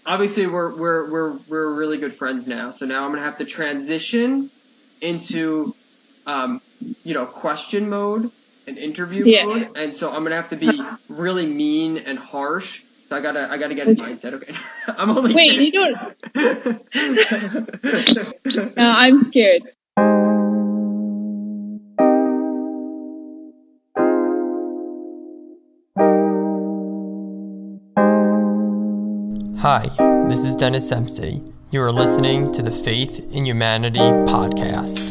obviously we're really good friends now. So now I'm gonna have to transition into question mode and interview mode, and so I'm gonna have to be really mean and harsh. So I gotta get a mindset. Okay, I'm only Wait, kidding. you don't. I'm scared. Hi, this is Dennis Dempsey. You are listening to the Faith in Humanity podcast.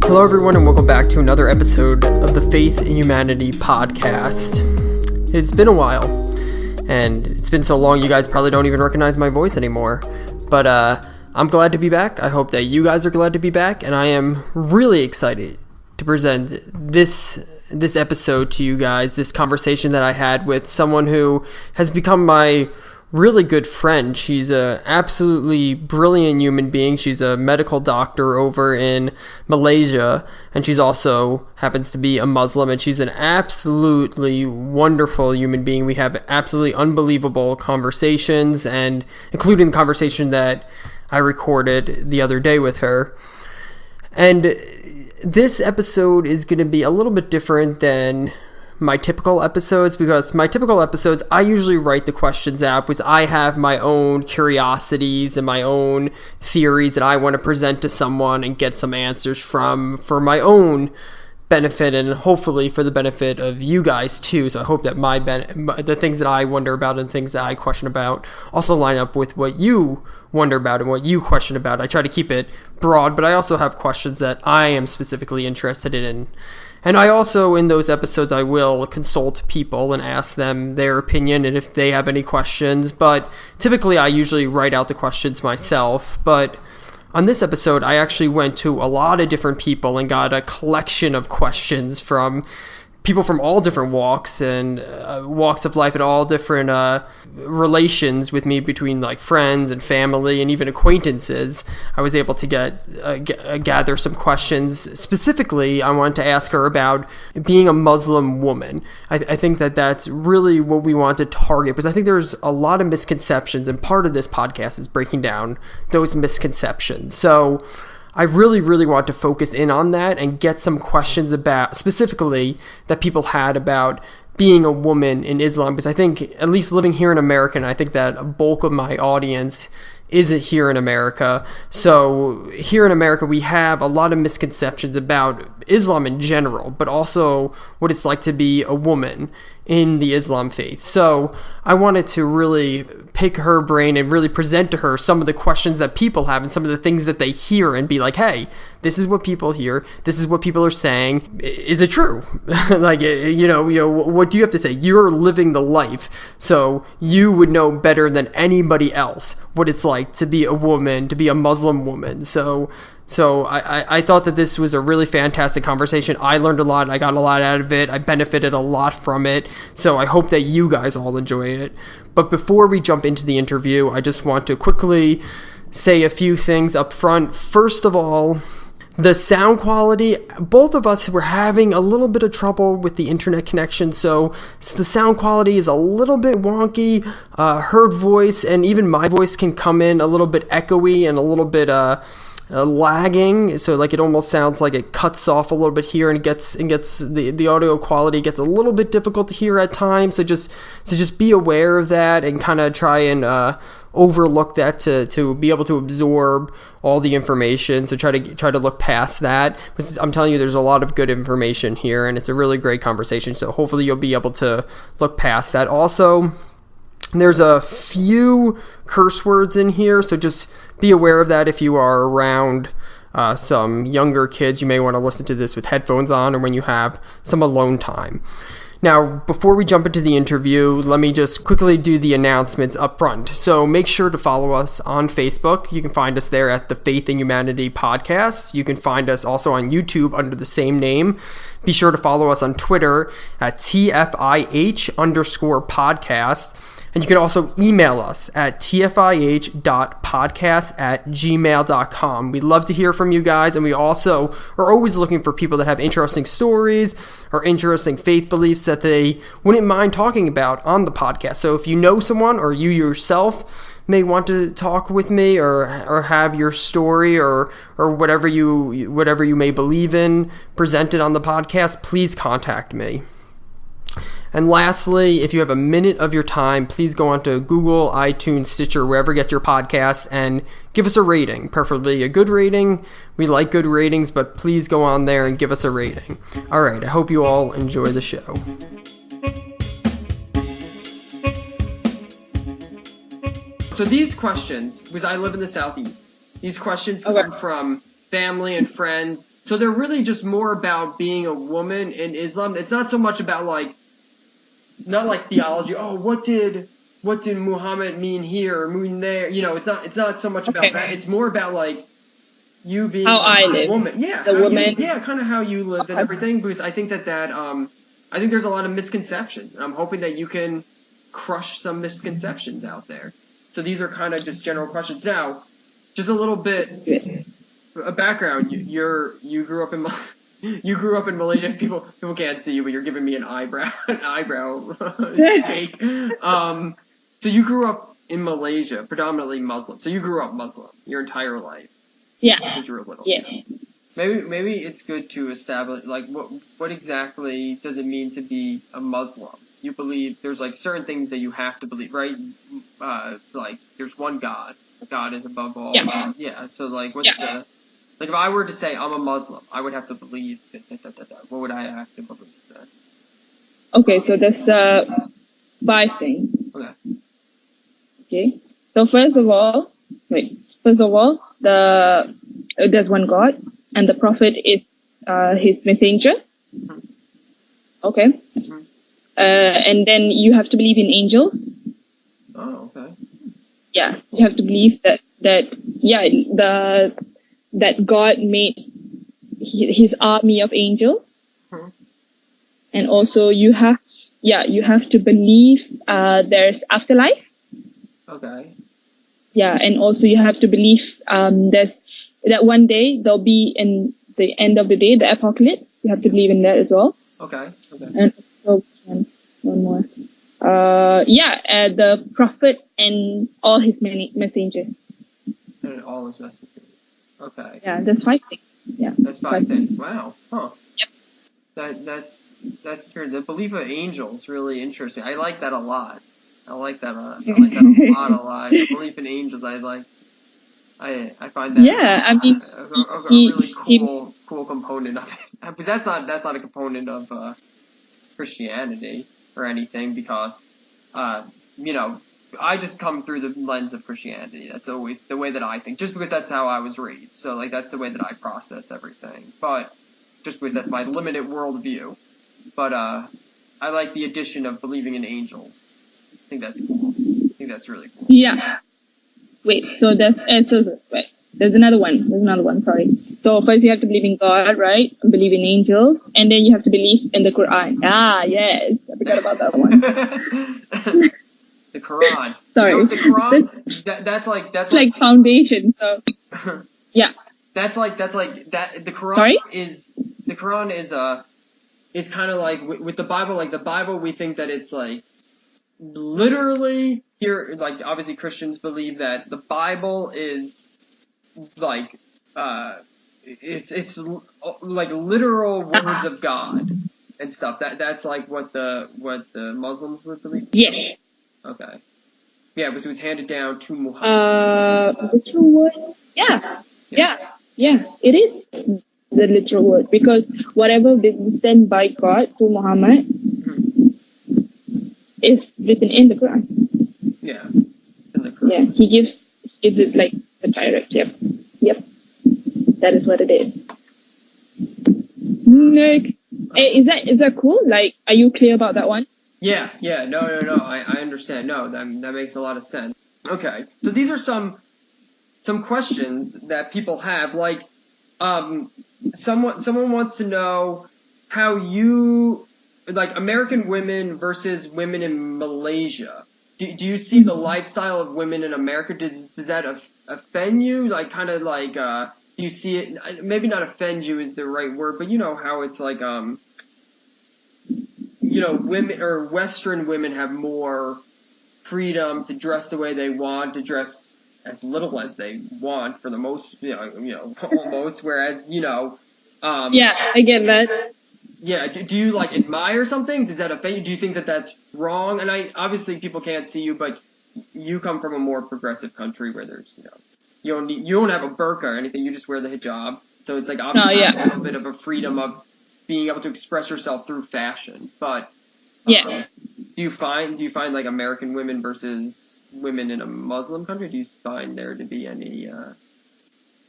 Hello everyone and welcome back to another episode of the Faith in Humanity podcast. It's been a while, and it's been so long you guys probably don't even recognize my voice anymore. But I'm glad to be back. I hope that you guys are glad to be back, and I am really excited to present this episode to you guys, this conversation that I had with someone who has become my really good friend. She's a absolutely brilliant human being. She's a medical doctor over in Malaysia, and she's also happens to be a Muslim, and she's an absolutely wonderful human being. We have absolutely unbelievable conversations, and including the conversation that I recorded the other day with her. And this episode is going to be a little bit different than my typical episodes, because my typical episodes, I usually write the questions out because I have my own curiosities and my own theories that I want to present to someone and get some answers from for my own benefit and hopefully for the benefit of you guys too. So I hope that the things that I wonder about and things that I question about also line up with what you wonder about and what you question about. I try to keep it broad, but I also have questions that I am specifically interested in. And I also, in those episodes, I will consult people and ask them their opinion and if they have any questions. But typically, I usually write out the questions myself. But on this episode, I actually went to a lot of different people and got a collection of questions from people from all different walks and walks of life and all different relations with me, between like friends and family and even acquaintances. I was able to gather some questions. Specifically, I wanted to ask her about being a Muslim woman. I think that that's really what we want to target, because I think there's a lot of misconceptions, and part of this podcast is breaking down those misconceptions. So I really, really want to focus in on that and get some questions about, specifically, that people had about being a woman in Islam, because I think, at least living here in America, and I think that a bulk of my audience is here in America. So here in America, we have a lot of misconceptions about Islam in general, but also what it's like to be a woman in the Islam faith. So I wanted to really pick her brain and really present to her some of the questions that people have and some of the things that they hear, and be like, hey, this is what people hear. This is what people are saying. Is it true? Like, what do you have to say? You're living the life, so you would know better than anybody else what it's like to be a woman, to be a Muslim woman. So I thought that this was a really fantastic conversation. I learned a lot. I got a lot out of it. I benefited a lot from it. So I hope that you guys all enjoy it. But before we jump into the interview, I just want to quickly say a few things up front. First of all, the sound quality, both of us were having a little bit of trouble with the internet connection, so the sound quality is a little bit wonky. Her voice and even my voice can come in a little bit echoey and a little bit lagging, so like it almost sounds like it cuts off a little bit here, and it gets the audio quality gets a little bit difficult to hear at times. So just be aware of that and kind of try and overlook that to be able to absorb all the information. So try to look past that, because I'm telling you, there's a lot of good information here, and it's a really great conversation. So hopefully you'll be able to look past that. Also, there's a few curse words in here, so just be aware of that. If you are around some younger kids, you may want to listen to this with headphones on, or when you have some alone time. Now, before we jump into the interview, let me just quickly do the announcements up front. So make sure to follow us on Facebook. You can find us there at the Faith in Humanity podcast. You can find us also on YouTube under the same name. Be sure to follow us on Twitter at TFIH_podcast. And you can also email us at tfih.podcast@gmail.com. We'd love to hear from you guys, and we also are always looking for people that have interesting stories or interesting faith beliefs that they wouldn't mind talking about on the podcast. So if you know someone or you yourself may want to talk with me or have your story or whatever you may believe in presented on the podcast, please contact me. And lastly, if you have a minute of your time, please go onto Google, iTunes, Stitcher, wherever you get your podcasts, and give us a rating, preferably a good rating. We like good ratings, but please go on there and give us a rating. All right, I hope you all enjoy the show. So these questions, because I live in the Southeast, these questions come from family and friends. So they're really just more about being a woman in Islam. It's not so much about not like theology. Oh, what did Muhammad mean here or mean there? You know, it's not so much about that. It's more about like you being a woman. Yeah, kind of how you live and everything. Because I think that I think there's a lot of misconceptions, and I'm hoping that you can crush some misconceptions out there. So these are kind of just general questions. Now, just a little bit a background. You grew up in Malaysia. People can't see you, but you're giving me an eyebrow shake. So you grew up in Malaysia, predominantly Muslim. So you grew up Muslim your entire life. Yeah. Since you were little. Yeah. Maybe it's good to establish what exactly does it mean to be a Muslim? You believe there's certain things that you have to believe, right? There's one God. God is above all. Yeah. Yeah. So what's the if I were to say I'm a Muslim, I would have to believe that. What would I have to believe then? Okay, so there's 5 things. Okay. So first of all, there's one God, and the Prophet is his messenger. Mm-hmm. Okay. Mm-hmm. And then you have to believe in angels. Oh, okay. Yeah, you have to believe that God made his army of angels. Hmm. And also you have to believe there's afterlife. Okay. Yeah, and also you have to believe that one day there'll be in the end of the day, the apocalypse. You have to believe in that as well. Okay. And also one more. The Prophet and all his messengers. And all his messengers. Okay. Yeah, that's 5 things. Yeah. That's 5 things. Wow. Huh. Yep. That's true. The belief of angels really interesting. I like that a lot. I like that a lot. The belief in angels. I find that. Yeah, I mean, a really cool component of it. Because that's not a component of Christianity or anything. Because I just come through the lens of Christianity. That's always the way that I think, just because that's how I was raised. So that's the way that I process everything. But just because that's my limited worldview. But I like the addition of believing in angels. I think that's cool. I think that's really cool. Yeah. Wait. So there's another one. Sorry. So first you have to believe in God, right? Believe in angels, and then you have to believe in the Quran. Ah, yes. I forgot about that one. The Quran. Sorry. The Quran. That's like foundation. So yeah. That's like that. The Quran is it's kind of like with the Bible. Like the Bible, we think that it's like literally here. Like obviously Christians believe that the Bible is like it's like literal words of God and stuff. That's like what the Muslims would believe. Yes. Okay. Yeah, because it was handed down to Muhammad. Literal word? Yeah, it is the literal word, because whatever was sent by God to Muhammad is written in the Quran. Yeah, in the Quran. Yeah, he gives it like the direct. Yep, that is what it is. Nick, hey, is that cool? Like, are you clear about that one? Yeah, no, I understand. No, that makes a lot of sense. Okay, so these are some questions that people have. Like, someone wants to know how you, like, American women versus women in Malaysia. do you see the lifestyle of women in America? Does that offend you? Like, kind of like, do you see it? Maybe not offend you is the right word, but you know how it's like, you know, women or Western women have more freedom to dress the way they want, to dress as little as they want for the most, you know, almost. Whereas, you know, yeah, I get that. yeah. Do you like admire something? Does that offend you? Do you think that that's wrong? And obviously people can't see you, but you come from a more progressive country where there's, you know, you don't have a burqa or anything. You just wear the hijab. So it's like obviously a little bit of a freedom of being able to express yourself through fashion. But do you find like American women versus women in a Muslim country? Do you find there to be any?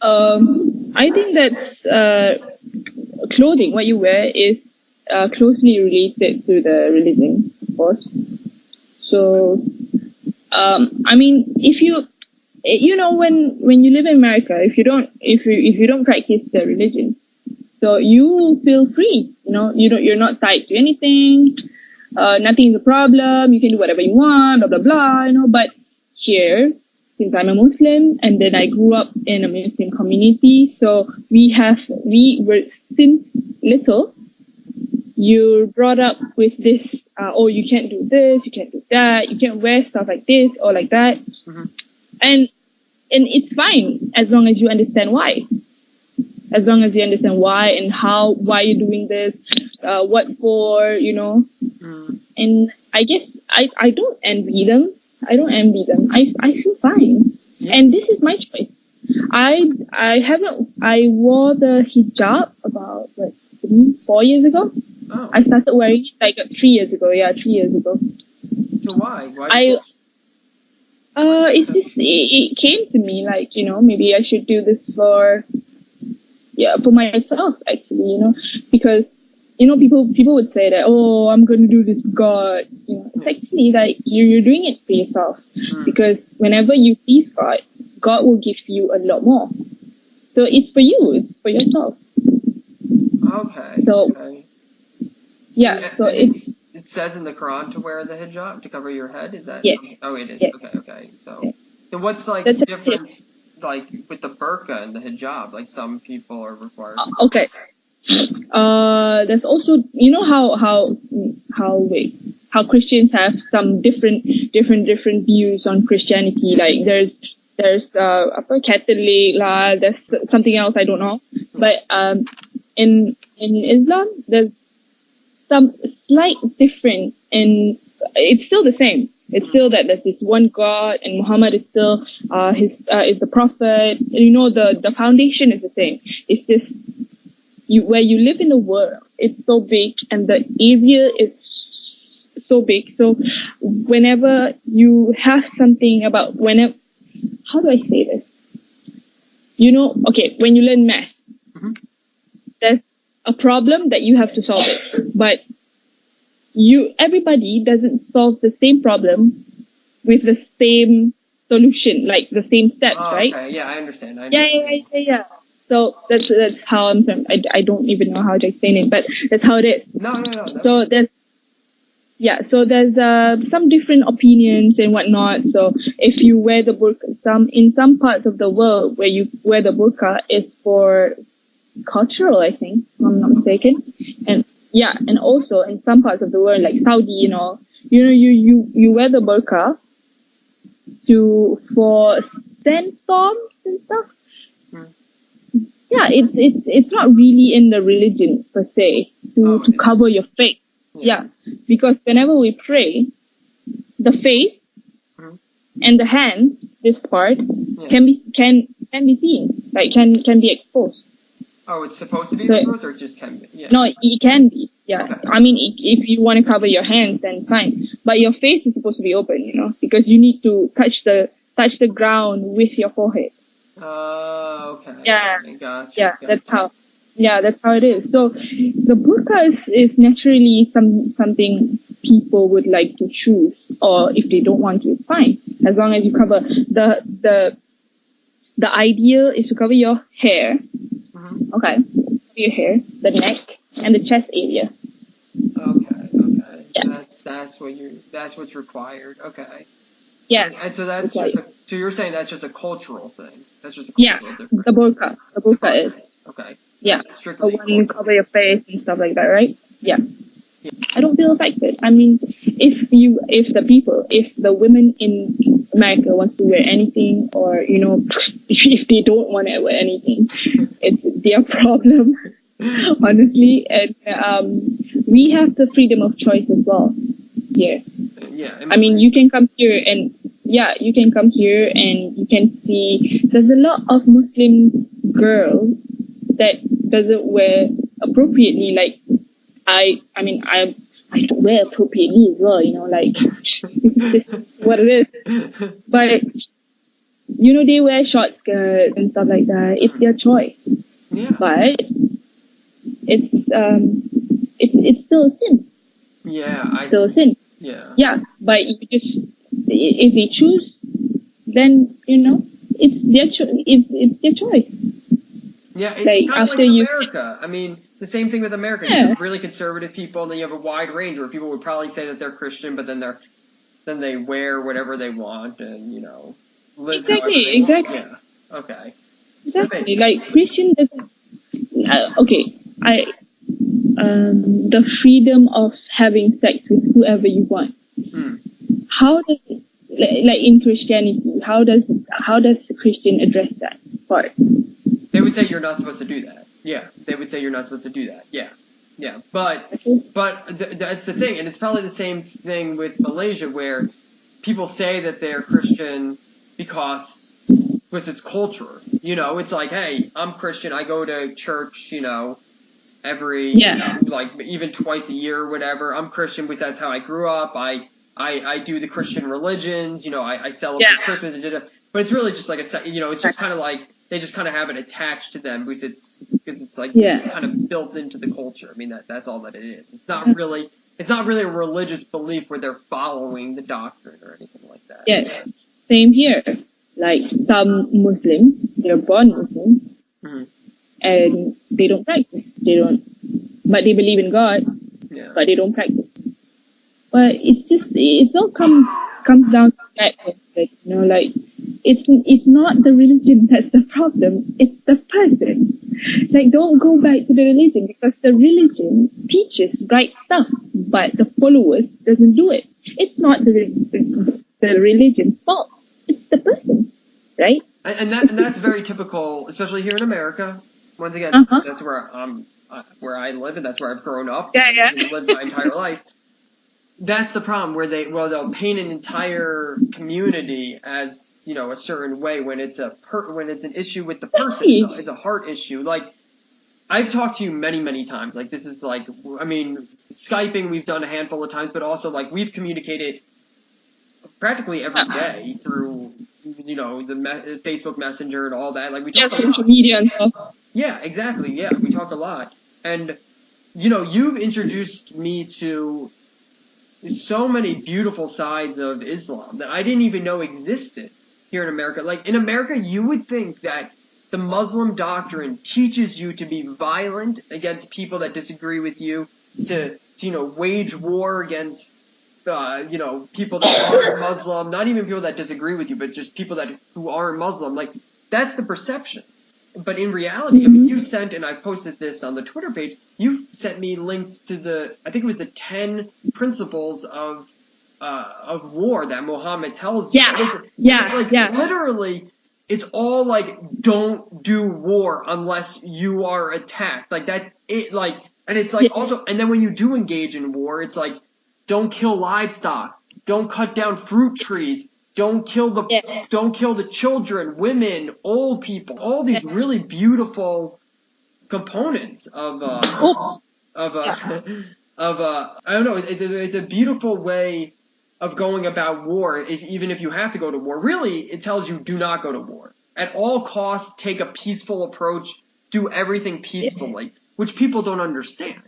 I think that clothing, what you wear, is closely related to the religion, of course. So, I mean, if you know, when you live in America, if you don't practice the religion, so you feel free. You know, you're not tied to anything. Nothing is a problem. You can do whatever you want, blah blah blah. You know, but here, since I'm a Muslim and then I grew up in a Muslim community, so we were since little, you're brought up with this. Oh, you can't do this, you can't do that, you can't wear stuff like this or like that. Mm-hmm. And it's fine as long as you understand why. As long as you understand why and why you're doing this, what for, you know. Mm. And I guess I don't envy them. I I feel fine. Yeah. And this is my choice. I wore the hijab about 4 years ago. Oh. I started wearing it like 3 years ago. Yeah, 3 years ago. So why? It came to me like, you know, maybe I should do this for myself actually, you know, because, you know, people would say that, oh, I'm going to do this for God. You know, it's actually like you're doing it for yourself, because whenever you please God will give you a lot more. So it's for you, it's for yourself. Okay. So, okay. Yeah, so it says in the Quran to wear the hijab, to cover your head. Is that? Yes. Oh, it is. Yes. Okay. So what's like That's the difference, like with the burqa and the hijab? Like some people are required. Okay. There's also, you know how Christians have some different views on Christianity. Like there's Catholic lah, there's something else I don't know. But in Islam there's some slight difference, and it's still the same. It's still that there's this one God, and Muhammad is still is the prophet. You know, the foundation is the same. It's just where you live in the world, it's so big, and the area is so big. So whenever you have something about how do I say this? You know, okay, when you learn math, there's a problem that you have to solve it, but everybody doesn't solve the same problem with the same solution, like the same steps, right? Okay, yeah, I understand. Yeah. So that's how I don't even know how to explain it, but that's how it is. No. So there's some different opinions and whatnot. So if you wear the burqa, in some parts of the world where you wear the burqa is for cultural, I think, if I'm not mistaken. And yeah, and also in some parts of the world, like Saudi, you wear the burqa for sandstorms and stuff. Yeah, it's not really in the religion per se to cover your face. Yeah, because whenever we pray, the face and the hands, this part can be seen, like can be exposed. Oh, it's supposed to be exposed, or it just can be? Yeah. No, it can be. Yeah, Okay. I mean, if you want to cover your hands, then fine. But your face is supposed to be open, you know, because you need to touch the ground with your forehead. Okay. Yeah. Gotcha. That's how it is. So the burqa is naturally something people would like to choose, or if they don't want to, it's fine. As long as you cover the ideal is to cover your hair. Okay. Your hair, the neck, and the chest area. Okay. Yeah. That's that's what's required. Okay. Yeah. And so that's That's just right. so you're saying that's just a cultural thing. That's just a Yeah, cultural difference. the burqa. The burqa is. Okay. Yeah. That's The strictly one you cultural. cover your face and stuff like that, right? Yeah. Yeah. I don't feel affected. I mean, if the women in America want to wear anything, or if they don't want to wear anything, it's their problem, honestly. And we have the freedom of choice as well here. Yeah. I mean, you can come here and you can see there's a lot of Muslim girls that doesn't wear appropriately. Like I don't wear appropriately as well, like this is what it is. But they wear short skirts and stuff like that. It's their choice. Yeah. But it's still a sin. Yeah. Still a sin. Yeah. Yeah, but if they choose, then it's their choice. Yeah, it's Like, kind of like after in you- America. I mean, the same thing with America. You Yeah. have really conservative people, and then you have a wide range where people would probably say that they're Christian, but then they wear whatever they want, and live however they Exactly. want. Yeah. Okay. Exactly. Like Christian doesn't. Okay, the freedom of having sex with whoever you want. Hmm. How does like in Christianity? How does the Christian address that part? They would say you're not supposed to do that. Yeah, they would say you're not supposed to do that. Yeah, yeah. But that's the thing, and it's probably the same thing with Malaysia, where people say that they're Christian because it's culture. It's like, hey, I'm Christian. I go to church. Every like even twice a year or whatever. I'm Christian because that's how I grew up. I do the Christian religions. I celebrate Christmas and but it's really just like it's just kind of like they just kind of have it attached to them because it's like kind of built into the culture. I mean that's all that it is. It's not really a religious belief where they're following the doctrine or anything like that. Yes, same here. Like some Muslims, they're born Muslims, Mm-hmm. and they don't practice. But they believe in God, but they don't practice. But it's all comes down to that. Like it's not the religion that's the problem. It's the person. Like, don't go back to the religion, because the religion teaches right stuff, but the followers doesn't do it. It's not the religion's fault. It's the person, right? And that's very typical, especially here in America. Once again, that's where I live, and that's where I've grown up. Yeah. And lived my entire life. That's the problem, where they'll paint an entire community as a certain way when it's an issue with the person. It's a heart issue. Like, I've talked to you many times. Like, this is like, I mean, Skyping we've done a handful of times, but also like we've communicated practically every day through the Facebook Messenger and all that. Like, we talk a lot. Social media and stuff. Yeah, exactly. Yeah, we talk a lot. And, you've introduced me to so many beautiful sides of Islam that I didn't even know existed here in America. Like, in America, you would think that the Muslim doctrine teaches you to be violent against people that disagree with you, to wage war against people that aren't Muslim, not even people that disagree with you, but just people who aren't Muslim. Like, that's the perception. But in reality, I mean, you sent, and I posted this on the Twitter page, you sent me links to I think it was the 10 principles of war that Muhammad tells you. It's like, literally, it's all like, don't do war unless you are attacked. Like, that's it. Like, and it's like also, and then when you do engage in war, it's like, don't kill livestock, don't cut down fruit trees, don't kill the children, women, old people. All these really beautiful components of I don't know. It's a beautiful way of going about war. Even if you have to go to war, really, it tells you do not go to war at all costs. Take a peaceful approach. Do everything peacefully, which people don't understand.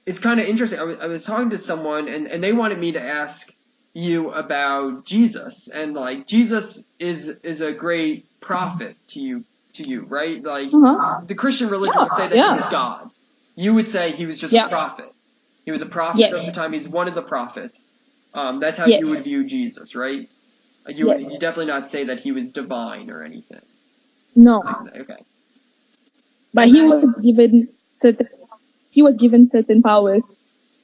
It's kind of interesting. I was talking to someone, and they wanted me to ask you about Jesus, and like, Jesus is a great prophet to you, right? Like, the Christian religion would say that he was God. You would say he was just a prophet. He was a prophet Yes. of the time. He's one of the prophets. That's how Yes. you would view Jesus, right? You would you definitely not say that he was divine or anything. No. Okay. But And he then- was given certain powers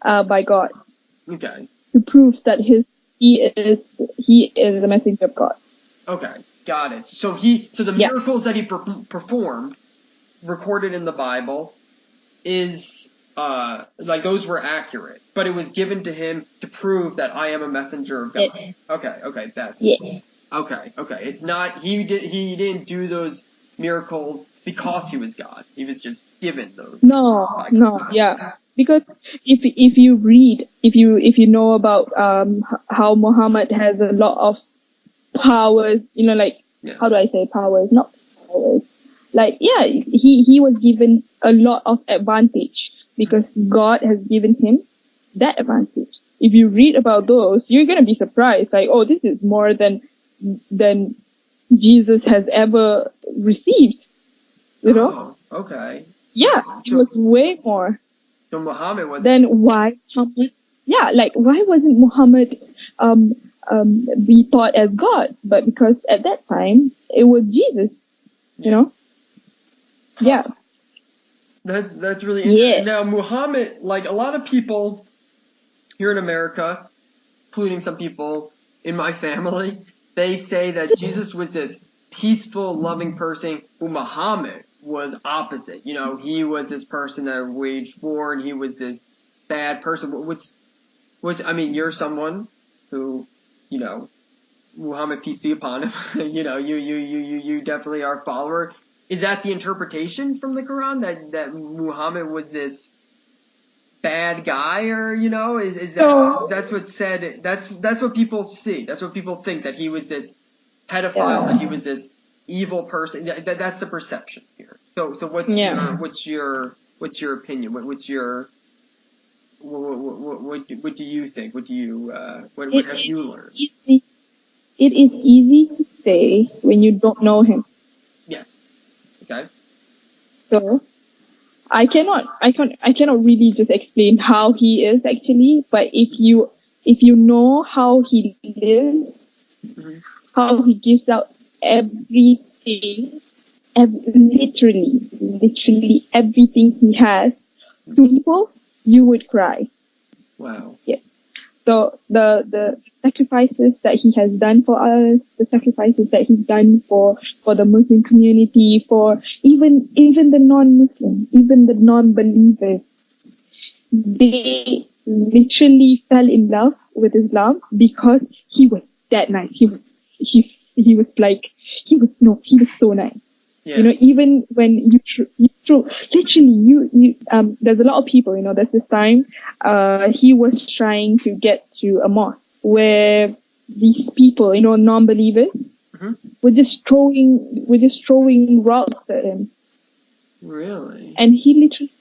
by God Okay. to prove that he is the messenger of God. Okay. Got it. So the Yeah. miracles that he performed, recorded in the Bible, is like those were accurate, but it was given to him to prove that I am a messenger of God. Yes. Okay. That's Yeah. Okay. It's not he didn't do those miracles because he was God. He was just given those. No, yeah. Because if you know about how Muhammad has a lot of powers, how do I say powers? Not powers. Like, yeah, he was given a lot of advantage because God has given him that advantage. If you read about those, you're gonna be surprised. Like, oh, this is more than Jesus has ever received. You know? Oh, okay. Yeah, it So- was way more. So Muhammad was. Then why Muhammad? Yeah, like why wasn't Muhammad be thought as God? But because at that time it was Jesus. You know? Yeah. That's really interesting. Yeah. Now Muhammad, like a lot of people here in America, including some people in my family, they say that Jesus was this peaceful, loving person, who Muhammad was opposite. You know, he was this person that waged war, and he was this bad person. Which I mean, you're someone who, you know, Muhammad, peace be upon him. You know, you definitely are a follower. Is that the interpretation from the Quran that Muhammad was this bad guy, or you know, is that's what's said? That's what people see. That's what people think, that he was this pedophile, that he was this evil person. That's the perception here. So what's your opinion? What do you think? What have you learned? It is easy to say when you don't know him. Yes. Okay. So I cannot really just explain how he is actually, but if you know how he lives, how he gives out everything, literally everything he has to people, you would cry. Wow. Yes. So the sacrifices that he has done for us, the sacrifices that he's done for the Muslim community, for even the non-Muslim, even the non-believers, they literally fell in love with Islam because he was that nice. He was so nice. Yeah. You know, even when there's a lot of people, you know, there's this time, he was trying to get to a mosque where these people, you know, non-believers, were just throwing rocks at him. Really? And he literally,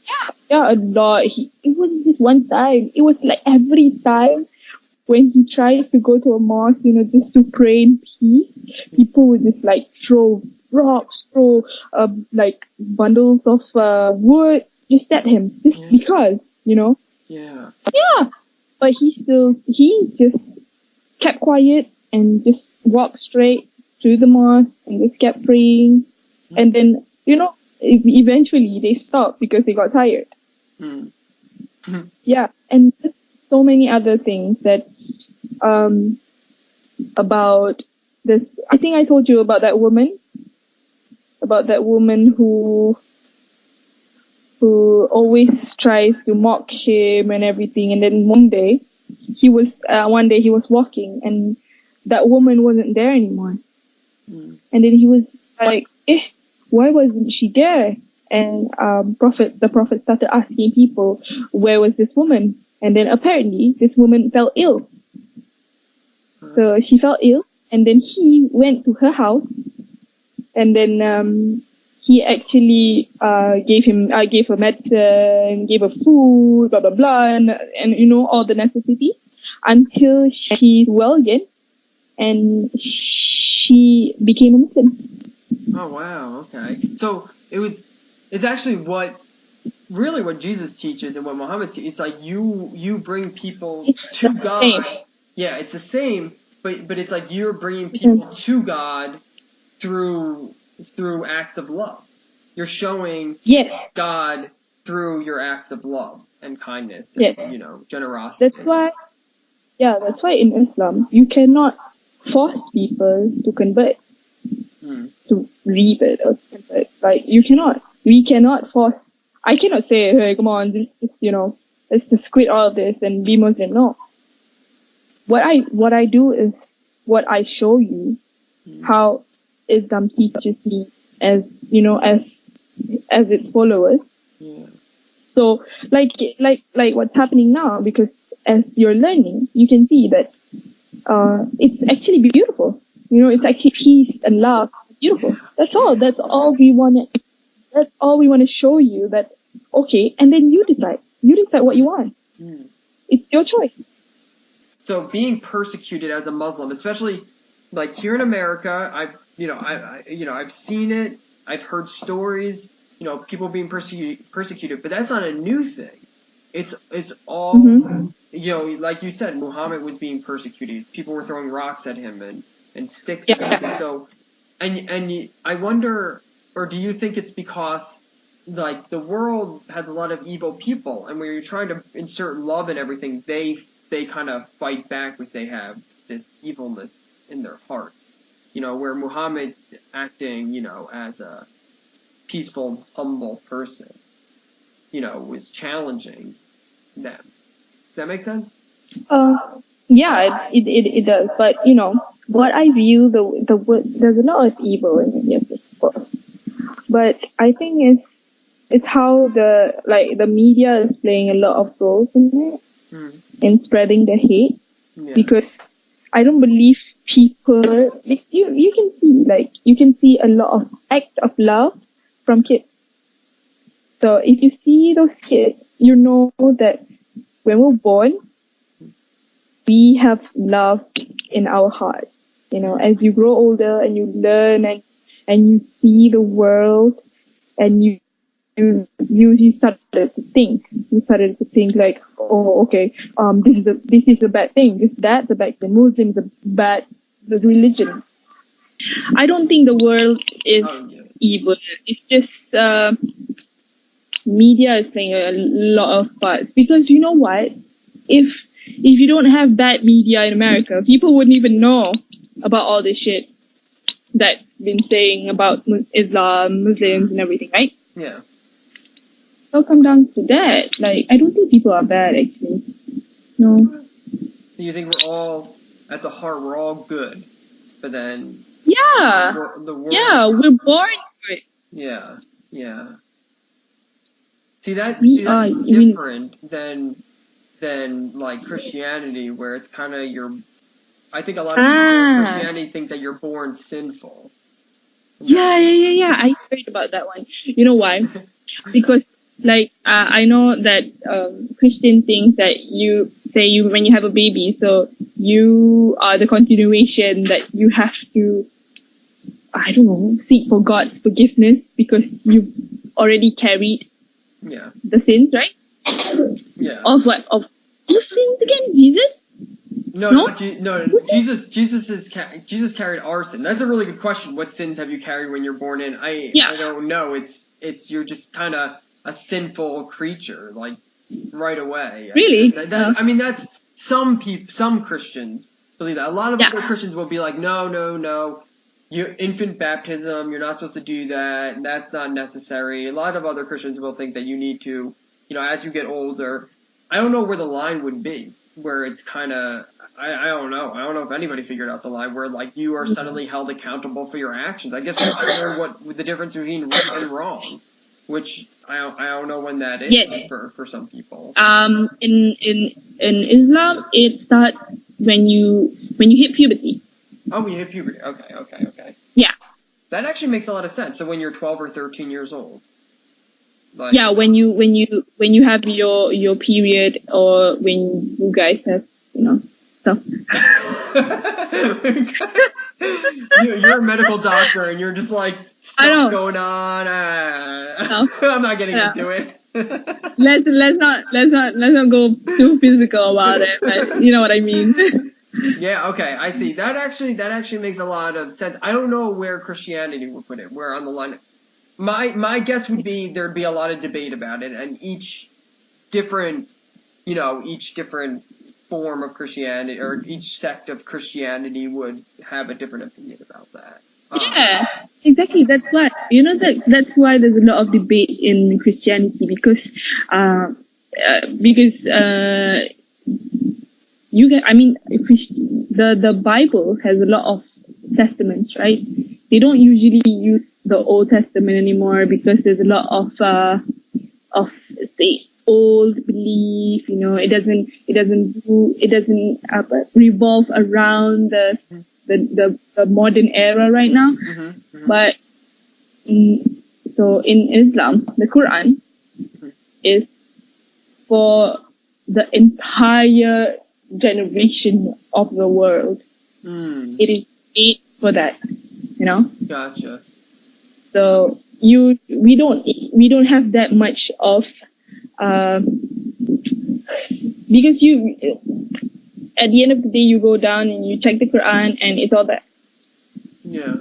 a lot. It wasn't just one time. It was like every time when he tried to go to a mosque, you know, just to pray in peace, people would just like throw rocks, like bundles of wood just at him, just because, you know. Yeah. Yeah. But he just kept quiet and just walked straight to the mosque and just kept praying. And then, you know, eventually they stopped because they got tired. Yeah. And just so many other things that, about this. I think I told you about that woman who always tries to mock him and everything. And then one day he was walking and that woman wasn't there anymore. And then he was like, why wasn't she there? And the prophet started asking people, where was this woman? And then apparently this woman fell ill. So she fell ill, and then he went to her house, and then he actually gave her medicine, gave her food, blah blah blah, and you know, all the necessities until she's well again, and she became a Muslim. Oh wow. Okay. So it's actually what really what Jesus teaches and what Muhammad teaches. It's like you bring people It's to the God. same. Yeah, it's the same, but it's like you're bringing people to God through acts of love. You're showing Yes. God through your acts of love and kindness and, Yes. generosity. That's why in Islam, you cannot force people to convert, to read it or convert. Like, we cannot force, I cannot say, hey, come on, let's just quit all of this and be Muslim. No. What I do is what I show you how Islam teaches me as its followers. Yeah. So like what's happening now, because as you're learning, you can see that it's actually beautiful. It's actually peace and love. Beautiful. That's all. That's all we want to show you, that okay, and then you decide. You decide what you want. It's your choice. So being persecuted as a Muslim, especially like here in America, I've seen it. I've heard stories, people being persecuted, but that's not a new thing. It's all, like you said, Muhammad was being persecuted. People were throwing rocks at him and sticks and everything. So, and I wonder, or do you think it's because like the world has a lot of evil people, and when you're trying to insert love and everything, they kind of fight back because they have this evilness in their hearts. Where Muhammad acting, as a peaceful, humble person, was challenging them. Does that make sense? Yeah, it does. But what I view there's a lot of evil in it, yes, of course. But I think it's how the media is playing a lot of roles in it, in spreading the hate. Yeah. Because I don't believe people, you can see a lot of acts of love from kids. So if you see those kids, you know that when we're born, we have love in our hearts. As you grow older and you learn and you see the world, and you started to think. You started to think like, oh, okay, this is a bad thing. That's a bad thing. Muslim is a bad religion. I don't think the world is evil. It's just media is playing a lot of parts. Because you know what? If you don't have bad media in America, people wouldn't even know about all this shit that's been saying about Islam, Muslims, and everything, right? Yeah. It'll come down to that. Like, I don't think people are bad, actually. No. Do you think we're all, at the heart, we're all good? But then... Yeah. The world... Yeah, we're born good. Yeah. Yeah. See, that's different than like Christianity, where it's kind of I think a lot of people in Christianity think that you're born sinful. Yeah. I heard about that one. You know why? Because, I know that Christian thinks that when you have a baby, so you are the continuation, that you have to, I don't know, seek for God's forgiveness because you've already carried the sins, right? Yeah. Of what? Of whose sins again? Jesus? No. Jesus carried our sin. That's a really good question. What sins have you carried when you're born in? I don't know. It's you're just kind of a sinful creature, like right away. Really? I mean, that's some Christians believe that. A lot of other Christians will be like, no. Infant baptism, you're not supposed to do that. That's not necessary. A lot of other Christians will think that you need to, as you get older. I don't know where the line would be, where it's kind of, I don't know. I don't know if anybody figured out the line where, like, you are suddenly held accountable for your actions. I guess we should learn what the difference between right and wrong, which I don't know when that is for some people. In Islam, it starts when you hit puberty. Oh, when you hit puberty. Okay. Yeah. That actually makes a lot of sense. So when you're 12 or 13 years old. Like, yeah, when you have your period, or when you guys have stuff. You're a medical doctor and you're just like stuff going on. I'm not getting into it. let's not go too physical about it, but you know what I mean. Yeah, okay, I see. That actually makes a lot of sense. I don't know where Christianity would put it, where on the line. My guess would be there'd be a lot of debate about it, and each different form of Christianity, or each sect of Christianity would have a different opinion about that. Yeah, exactly. That's why that's why there's a lot of debate in Christianity, because you can. I mean, the Bible has a lot of testaments, right? They don't usually use the Old Testament anymore because there's a lot of say old belief. It doesn't revolve around the modern era right now. But so in Islam, the Quran is for the entire generation of the world. It is made for that, Gotcha. So we don't have that much of because at the end of the day you go down and you check the Quran and it's all that. Yeah.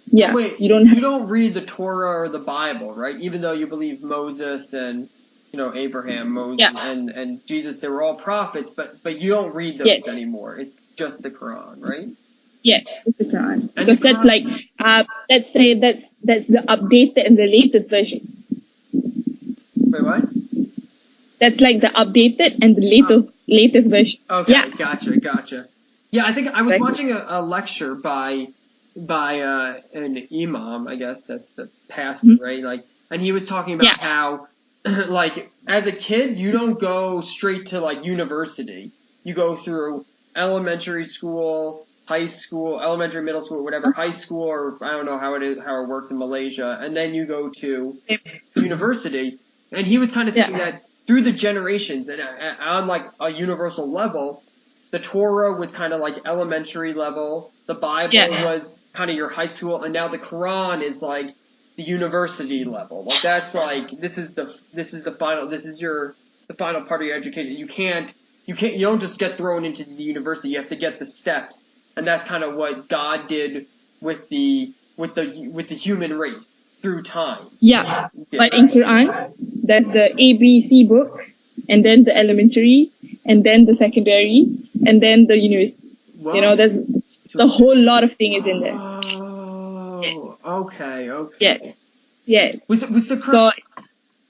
Yeah. Wait, you don't read the Torah or the Bible, right? Even though you believe Moses and Abraham, Moses, and Jesus, they were all prophets, but you don't read those anymore. It's just the Quran, right? Yes, it's the Quran. And because that's like let's say that's the updated and the latest version. Wait, what? That's like the updated and the latest version. Okay, yeah. Gotcha. Yeah, I think I was watching a lecture by an imam, I guess that's the pastor, right? Like, and he was talking about how, like, as a kid, you don't go straight to like university. You go through elementary school, high school, elementary, middle school, whatever, high school, or I don't know how it works in Malaysia, and then you go to university. And he was kind of saying that through the generations and on like a universal level, the Torah was kind of like elementary level, the Bible was kind of your high school, and now the Quran is like the university level. Like that's like the final part of your education. You don't just get thrown into the university. You have to get the steps, and that's kind of what God did with the human race through time. Yeah, but in Quran, that's the ABC book, and then the elementary, and then the secondary, and then the university. Whoa. There's a whole lot of things in there. Oh, okay. Yes. Was the correct?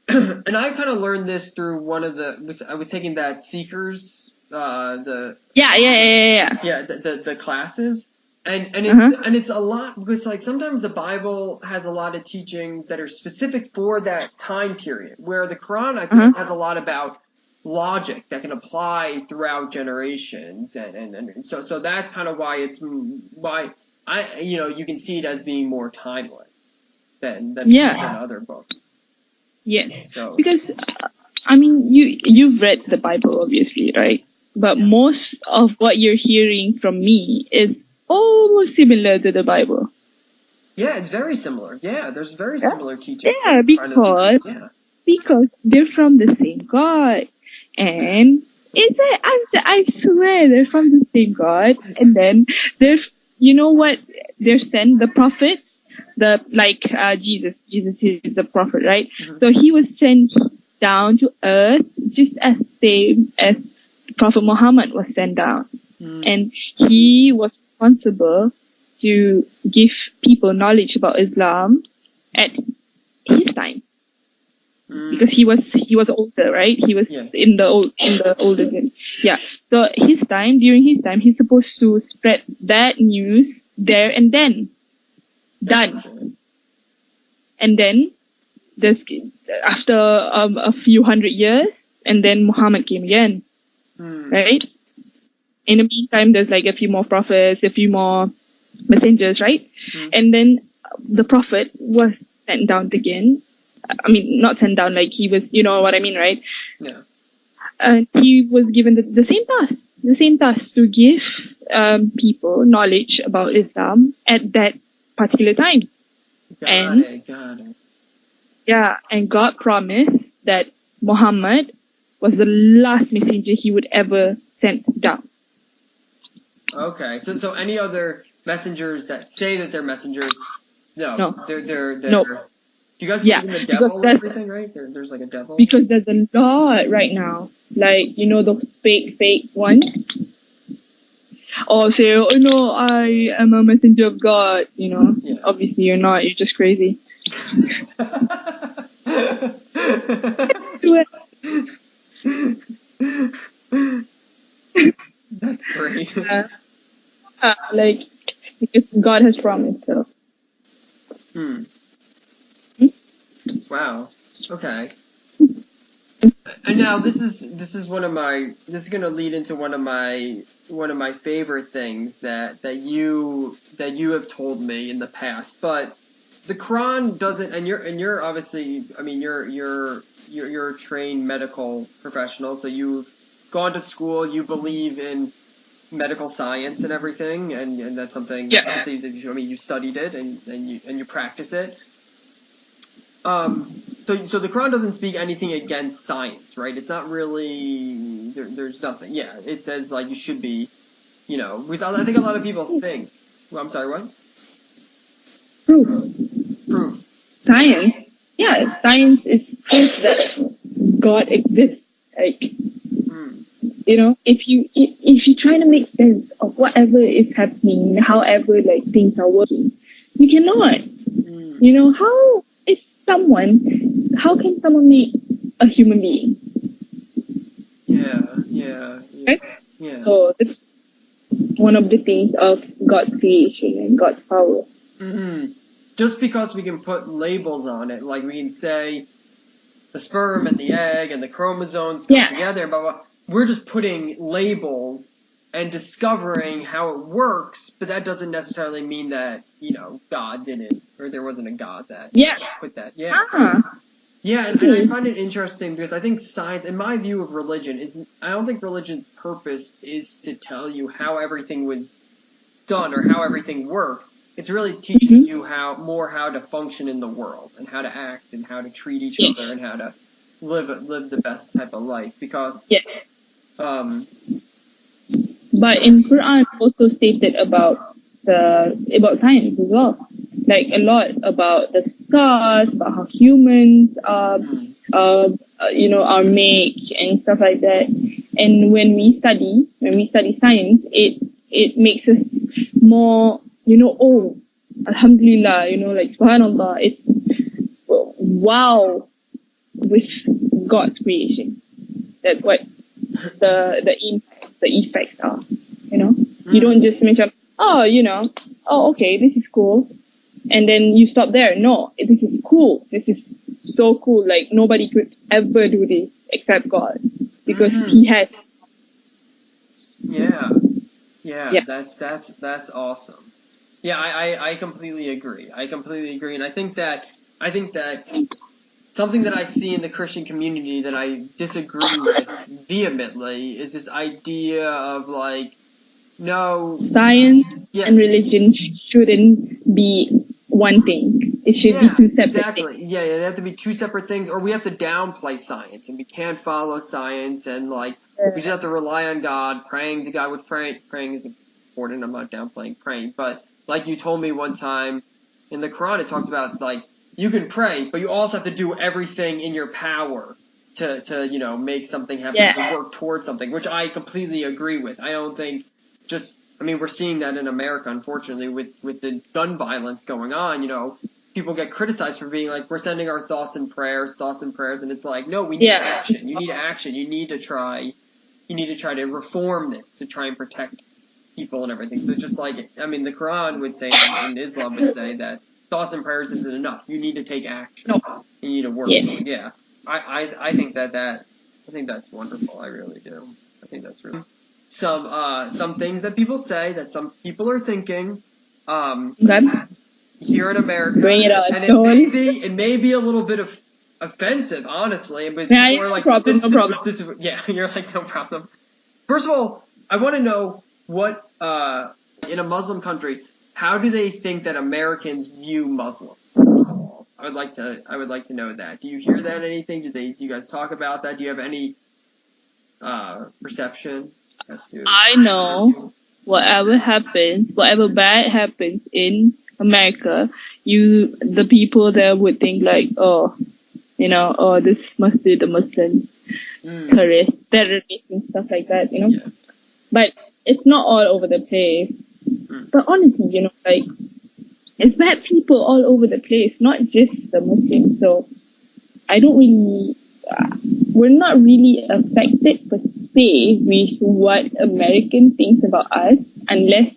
And I kind of learned this through one of I was taking that Seekers, the classes, and it's a lot, because like sometimes the Bible has a lot of teachings that are specific for that time period, where the Quran I think has a lot about logic that can apply throughout generations, and so that's kind of why you can see it as being more timeless than other books. Yes. So because I mean you've read the Bible obviously, right? But most of what you're hearing from me is almost similar to the Bible. Yeah, it's very similar. Yeah, there's very similar teachings. Yeah, because they're from the same God. And I swear they're from the same God. And then there's, they're sent the prophets, Jesus is the prophet, right? So he was sent down to earth just as same as Prophet Muhammad was sent down. And he was responsible to give people knowledge about Islam at his time. Because he was older, right? He was in the older gen. Yeah. So during his time, he's supposed to spread that news there and then. Done. And then after a few hundred years, and then Muhammad came again. Right? In the meantime, there's like a few more prophets, a few more messengers, right? And then the prophet was sent down again. I mean, not sent down, like he was, you know what I mean, right? Yeah. He was given the same task to give people knowledge about Islam at that particular time. Got it. Yeah, and God promised that Muhammad was the last messenger he would ever send down. Okay, so any other messengers that say that they're messengers? No. They're. No. Do you guys believe in the devil and everything, right? There's like a devil. Because there's a lot right now, like those fake ones. Or say, oh no, I am a messenger of God. Yeah. Obviously you're not. You're just crazy. That's great. Like, because God has promised, so. Wow. Okay. And now this is gonna lead into one of my favorite things that you have told me in the past. But the Quran doesn't, and you're obviously, I mean, you're a trained medical professional, so you've gone to school, you believe in medical science and everything, and that's something obviously that you studied it and you practice it. So the Quran doesn't speak anything against science, right? It's not really there's nothing. Yeah, it says like you should be, because I think a lot of people think. Well, I'm sorry, what? Proof. Science. Yeah, science is proof that God exists. Like, if you're trying to make sense of whatever is happening, however like things are working, you cannot. How can someone make a human being? Yeah. Right? Yeah. So it's one of the things of God's creation and God's power. Just because we can put labels on it, like we can say the sperm and the egg and the chromosomes come together, but we're just putting labels and discovering how it works, but that doesn't necessarily mean that, God didn't, or there wasn't a God that put that. Yeah. Yeah, and I find it interesting because I think science, in my view of religion, I don't think religion's purpose is to tell you how everything was done or how everything works. It's really teaches you how to function in the world and how to act and how to treat each other and how to live the best type of life. Because but in Quran also stated about science as well, like a lot about the stars, about how humans are made and stuff like that. And when we study science, it makes us more, alhamdulillah, like subhanallah, it's wow with God's creation. That's what the effects are, You don't just mention, okay, this is cool, and then you stop there. No, this is cool. This is so cool. Like nobody could ever do this except God, because He has. Yeah. That's awesome. Yeah, I completely agree. And I think that something that I see in the Christian community that I disagree with vehemently is this idea of like, no, science and religion shouldn't be one thing. It should be two separate things. Yeah, they have to be two separate things, or we have to downplay science, and we can't follow science, and like we just have to rely on God, praying to God. With praying is important. I'm not downplaying praying, but like you told me one time in the Quran, it talks about like you can pray, but you also have to do everything in your power to make something happen, to work towards something, which I completely agree with. I don't think we're seeing that in America, unfortunately, with the gun violence going on. People get criticized for being like, we're sending our thoughts and prayers, and it's like, no, we need action. You need action. You need to try to reform this to try and protect people and everything. So just like, the Quran would say, and Islam would say that thoughts and prayers isn't enough. You need to take action. You need to work. Yeah. I think that's wonderful. I really do. I think that's really some things that people say that some people are thinking here in America. Bring it on. And it may be a little bit of offensive, honestly, but you're like, no problem. You're like, no problem. First of all, I want to know what in a Muslim country, how do they think that Americans view Muslims? First of all, are would like to know that. Do you hear that anything? Do you guys talk about that? Do you have any perception as to? I know whatever bad happens in America, the people there would think like, oh, this must be the Muslim terrorists and stuff like that, Yeah. But it's not all over the place. But honestly, like, it's bad people all over the place, not just the Muslims. So we're not really affected per se with what American thinks about us, unless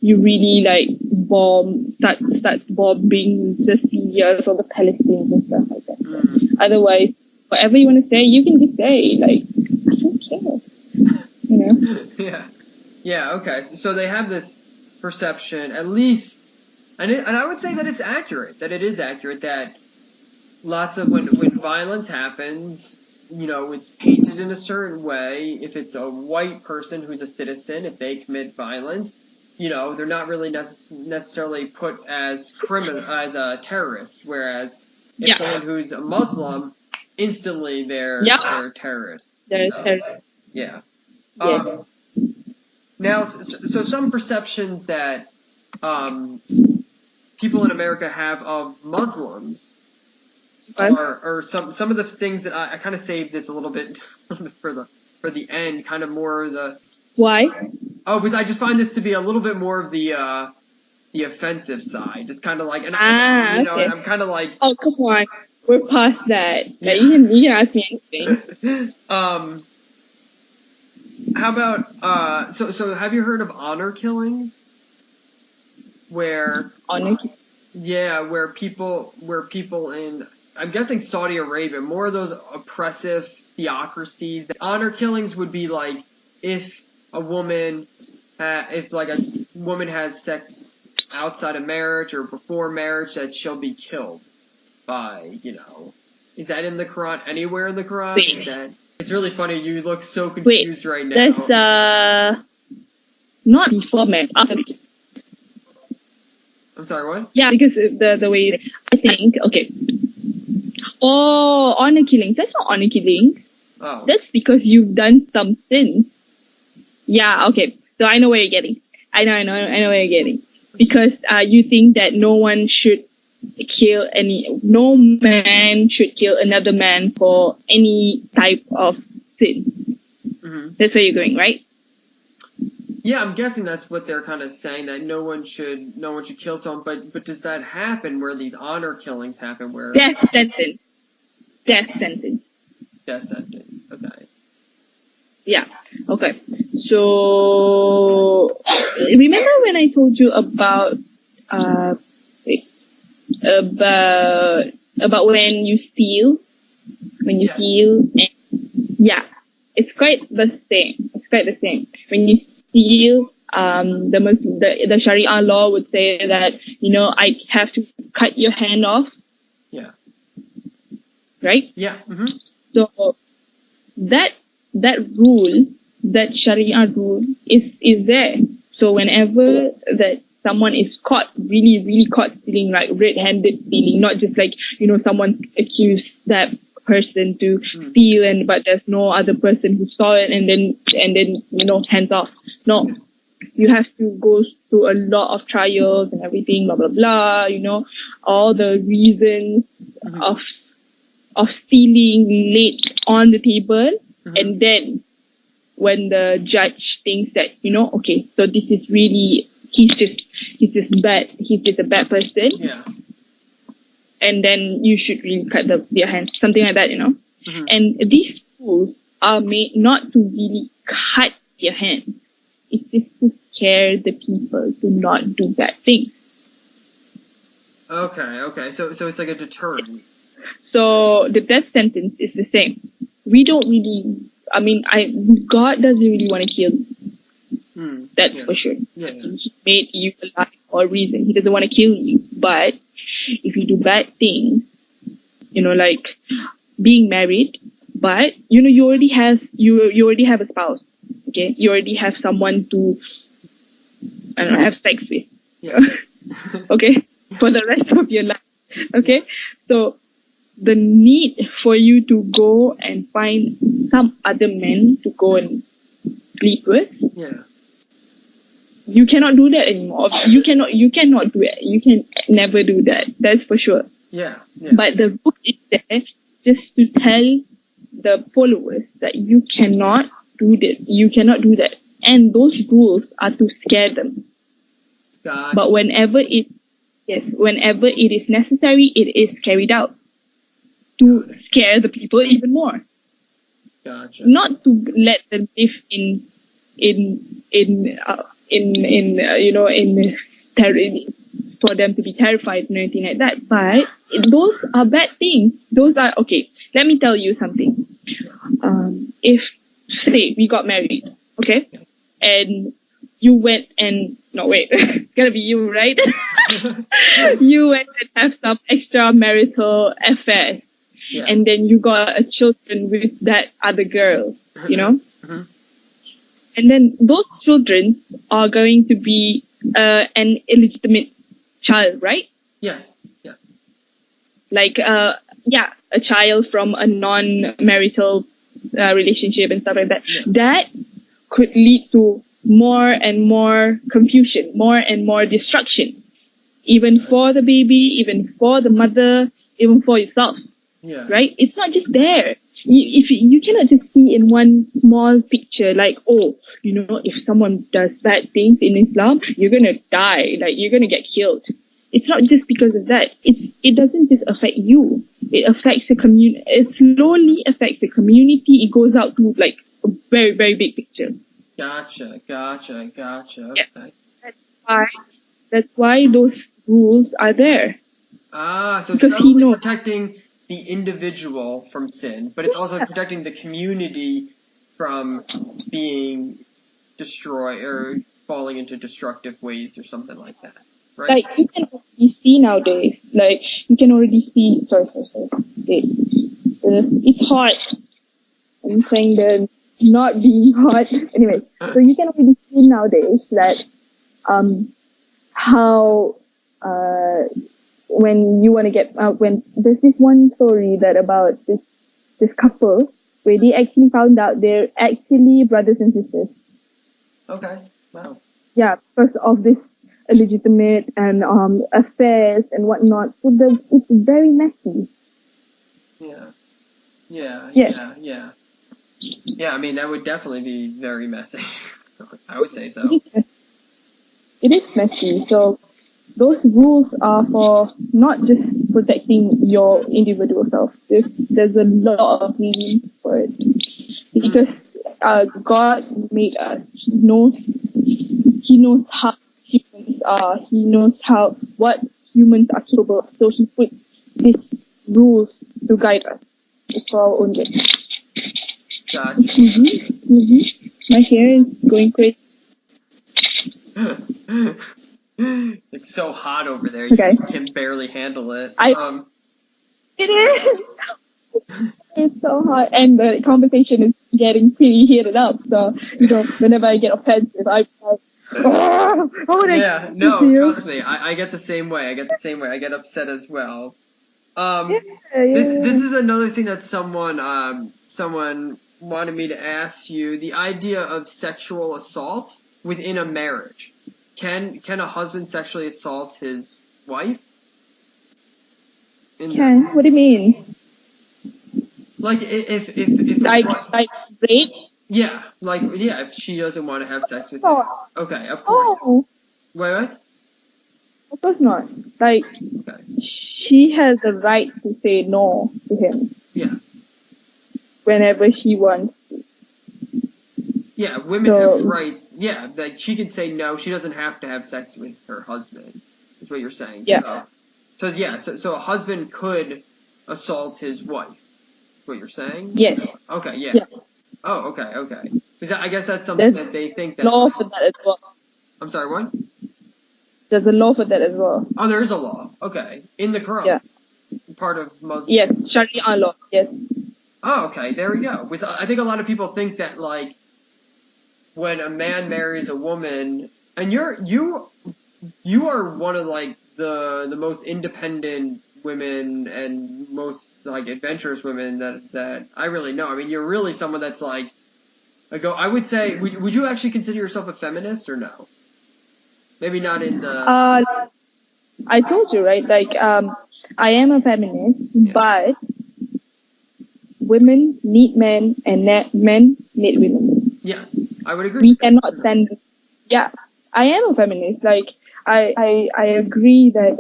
you really like starts bombing the Syria or the Palestinians and stuff like that. Otherwise, whatever you want to say, you can just say. Like, I don't care. Yeah. Okay. So they have this perception, at least, and I would say that it's accurate. That it is accurate that lots of when violence happens, it's painted in a certain way. If it's a white person who's a citizen, if they commit violence, they're not really necessarily put as a terrorist. Whereas if someone who's a Muslim, instantly they're terrorists. They're terrorists. Yeah. Now, so some perceptions that people in America have of Muslims are some of the things that I kind of saved this a little bit for the end, kind of more of the. Why? Oh, because I just find this to be a little bit more of the offensive side, just kind of like, and okay. and I'm kind of like, oh, come on, we're past that. Yeah. You can ask me anything. How about so have you heard of honor killings? Where where people in, I'm guessing Saudi Arabia, more of those oppressive theocracies. Honor killings would be like if a woman has sex outside of marriage or before marriage, that she'll be killed by, is that in the Quran? Anywhere in the Quran? Wait. It's really funny. You look so confused right now. That's not before marriage. I'm sorry, what? Yeah, because the way I think, okay. Oh, honor killings. That's not honor killing. Oh. That's because you've done something. Yeah, okay. So I know where you're getting. I know where you're getting. Because you think that no man should kill another man for any type of sin. Mm-hmm. That's where you're going, right? Yeah, I'm guessing that's what they're kind of saying, that no one should kill someone. But does that happen where these honor killings happen? Where death sentence. Okay. Yeah. Okay. So remember when I told you about when you steal? It's quite the same. When you steal, the Sharia law would say that, I have to cut your hand off. Yeah. Right? Yeah. Mm-hmm. So that rule, that Sharia rule is there. So whenever that someone is caught, really, really caught stealing, like red-handed stealing, not just like, someone accused that person to steal but there's no other person who saw it and then hands off. No. You have to go through a lot of trials and everything, blah, blah, blah, all the reasons of stealing laid on the table. Mm-hmm. And then when the judge thinks that, okay, so this is really, he's just a bad person. Yeah. And then you should really cut their hands, something like that, Mm-hmm. And these rules are made not to really cut their hands. It's just to scare the people to not do bad things. Okay. So it's like a deterrent. So the death sentence is the same. We don't really, God doesn't really want to kill you. That's for sure. Yeah. He made you alive for a reason. He doesn't want to kill you. But if you do bad things, like being married, but you already have a spouse. Okay, you already have someone to have sex with. Yeah. Okay, for the rest of your life. Okay? So, the need for you to go and find some other men to go and sleep with, Yeah. you cannot do that anymore. You cannot do it. You can never do that. That's for sure. Yeah. Yeah. But the book is there just to tell the followers that you cannot do this. You cannot do that. And those rules are to scare them. Gotcha. But whenever it is necessary, it is carried out to scare the people even more. Gotcha. Not to let them live in terror, for them to be terrified and anything like that. But those are bad things. Those are, okay, let me tell you something. If, say, we got married, okay? And you went and, no wait, it's gotta be you, right? You went and have some extramarital affairs. Yeah. And then you got a children with that other girl, you know? Mm-hmm. And then those children are going to be an illegitimate child, right? Yes. Yes. Like, a child from a non-marital relationship and stuff like that. Yeah. That could lead to more and more confusion, more and more destruction, even for the baby, even for the mother, even for yourself. Yeah. Right? It's not just there. You cannot just see in one small picture, like, oh, you know, if someone does bad things in Islam, you're gonna die, like, you're gonna get killed. It's not just because of that. It doesn't just affect you. It affects the community. It slowly affects the community. It goes out to, like, a very, very big picture. Gotcha. Okay. Yeah. That's why those rules are there. So it's Because not he only knows. protecting the individual from sin, but it's also protecting the community from being destroyed or falling into destructive ways or something like that, right? Like, you can already see nowadays, like, you can already see, sorry. It's hot. I'm saying that not being hot. Anyway, so you can already see nowadays that, how, when you want to get when there's this one story that about this couple where they actually found out they're actually brothers and sisters. Okay. Wow. Yeah, because of this illegitimate and affairs and whatnot. So it's very messy. Yeah. Yes. Yeah, I mean, that would definitely be very messy. I would say so. It is messy. So those rules are for not just protecting your individual self. There's a lot of reasons for it. Because God made us. He knows how humans are. He knows what humans are capable of. So He put these rules to guide us. It's for our own good. Gotcha. My hair is going crazy. It's so hot over there. Okay. You can barely handle it. It is. It's so hot, and the conversation is getting pretty heated up. So, whenever I get offensive, Yeah, no, trust me. I get the same way. I get upset as well. This is another thing that someone wanted me to ask you. The idea of sexual assault within a marriage. Can a husband sexually assault his wife? What do you mean? Like if like rape? Yeah, if she doesn't want to have sex with him. Okay, of course. Oh. Wait. Of course not. Like, okay. She has the right to say no to him. Yeah. Whenever she wants to. Yeah, women have rights. Yeah, like she can say no. She doesn't have to have sex with her husband. Is what you're saying. Yeah. So a husband could assault his wife. Is what you're saying? Yes. Okay. Yeah. Oh, okay. Because I guess that's something that they think that. Law for that as well. I'm sorry. What? There's a law for that as well. Oh, there is a law. Okay, in the Quran. Yeah. Part of Muslim. Yes, Sharia law. Yes. Oh, okay. There we go. Because I think a lot of people think that like when a man marries a woman, and you are one of like the most independent women and most like adventurous women that I really know. I mean, you're really someone that's like, I would say, would you actually consider yourself a feminist or no? Maybe not in the. I told you, right? Like, I am a feminist, but women need men and men need women. Yes, I would agree. We cannot stand. Yeah, I am a feminist. Like, I agree that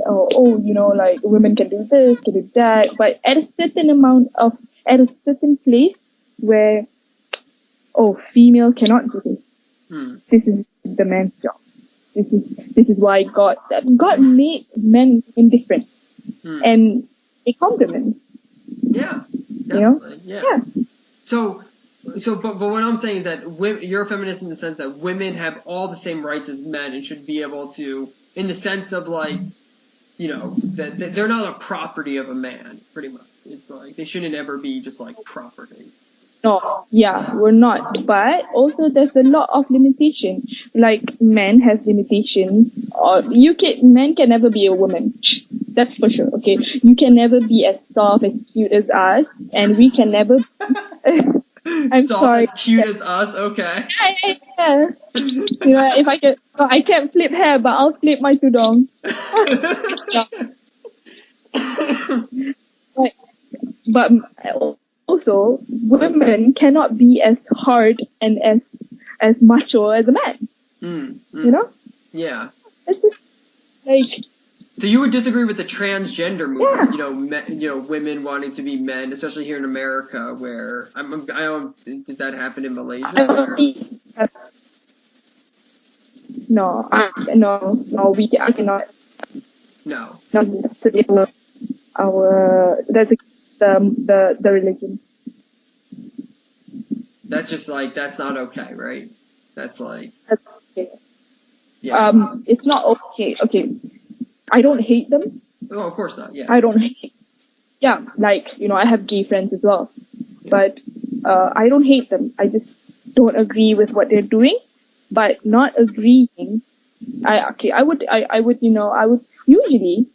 like women can do this, can do that, but at a certain place where female cannot do this. This is the man's job. This is why God made men and different, and they complement. Yeah, definitely. You know? Yeah. So, but what I'm saying is that you're a feminist in the sense that women have all the same rights as men and should be able to, in the sense of like, that they're not a property of a man, pretty much. It's like they shouldn't ever be just like property. No, yeah, we're not. But also there's a lot of limitation. Like men has limitations. Men can never be a woman. That's for sure, okay? You can never be as soft, as cute as us, and we can never I'm soft sorry. as cute as us, okay. Yeah. If I can't flip hair, but I'll flip my tudong. But also, women cannot be as hard and as macho as a man. You know? Yeah. It's just like. So you would disagree with the transgender movement? Yeah. Women wanting to be men, especially here in America, where I don't. Does that happen in Malaysia? No, I cannot. No. That's the religion. That's just like, that's not okay, right? That's like. That's okay. Yeah. It's not okay. Okay. I don't hate them. Oh, of course not. Yeah. I don't hate. Yeah, like I have gay friends as well, but I don't hate them. I just don't agree with what they're doing. But not agreeing, I would usually.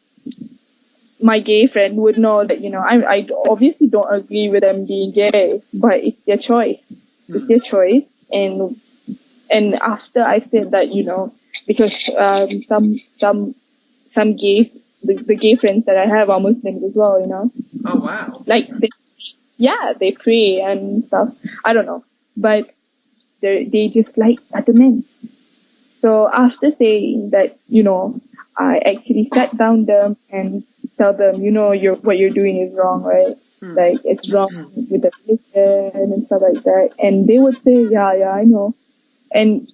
My gay friend would know that I obviously don't agree with them being gay, but it's their choice. It's their choice, and after I said that because some gays, the gay friends that I have are Muslims as well, Oh, wow. Like, they pray and stuff. I don't know. But they just like other men. So after saying that, I actually sat down them and tell them, what you're doing is wrong, right? Like, it's wrong with the religion and stuff like that. And they would say, yeah, I know. And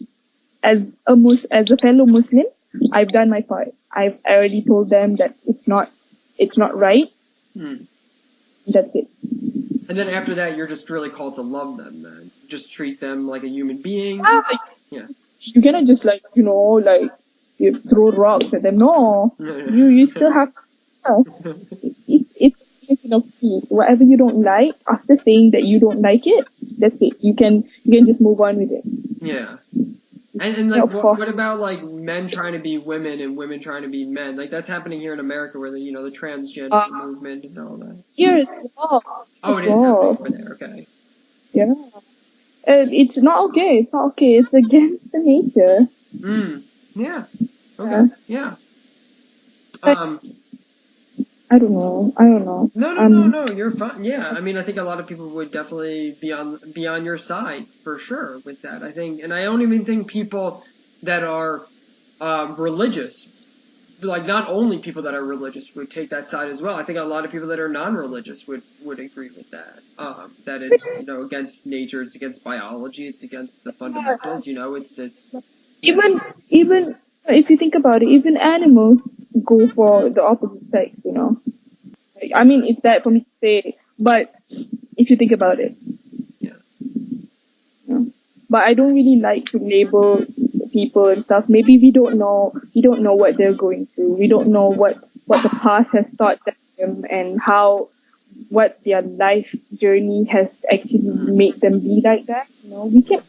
as a fellow Muslim, I've done my part. I've already told them that it's not right. That's it. And then after that, you're just really called to love them, then. Just treat them like a human being. Yeah. You cannot just you throw rocks at them. No. You still have it's peace. Whatever you don't like, after saying that you don't like it, that's it. You can just move on with it. Yeah. And like, what about like men trying to be women and women trying to be men? Like, that's happening here in America, where the transgender movement and all that. Here as well. Oh, it is happening over there. Okay. Yeah. It's not okay. It's not okay. It's against the nature. Yeah. Okay. Yeah. I don't know. No, you're fine. Yeah, I mean, I think a lot of people would definitely be on your side for sure with that. I think, and I don't even think people that are religious, like not only people that are religious would take that side as well. I think a lot of people that are non-religious would agree with that. That it's against nature, it's against biology, it's against the fundamentals. It's even if you think about it, even animals go for the opposite sex, I mean, it's bad for me to say, but if you think about it. Yeah. But I don't really like to label people and stuff. Maybe we don't know what they're going through. We don't know what the past has taught them and what their life journey has actually made them be like that. We can't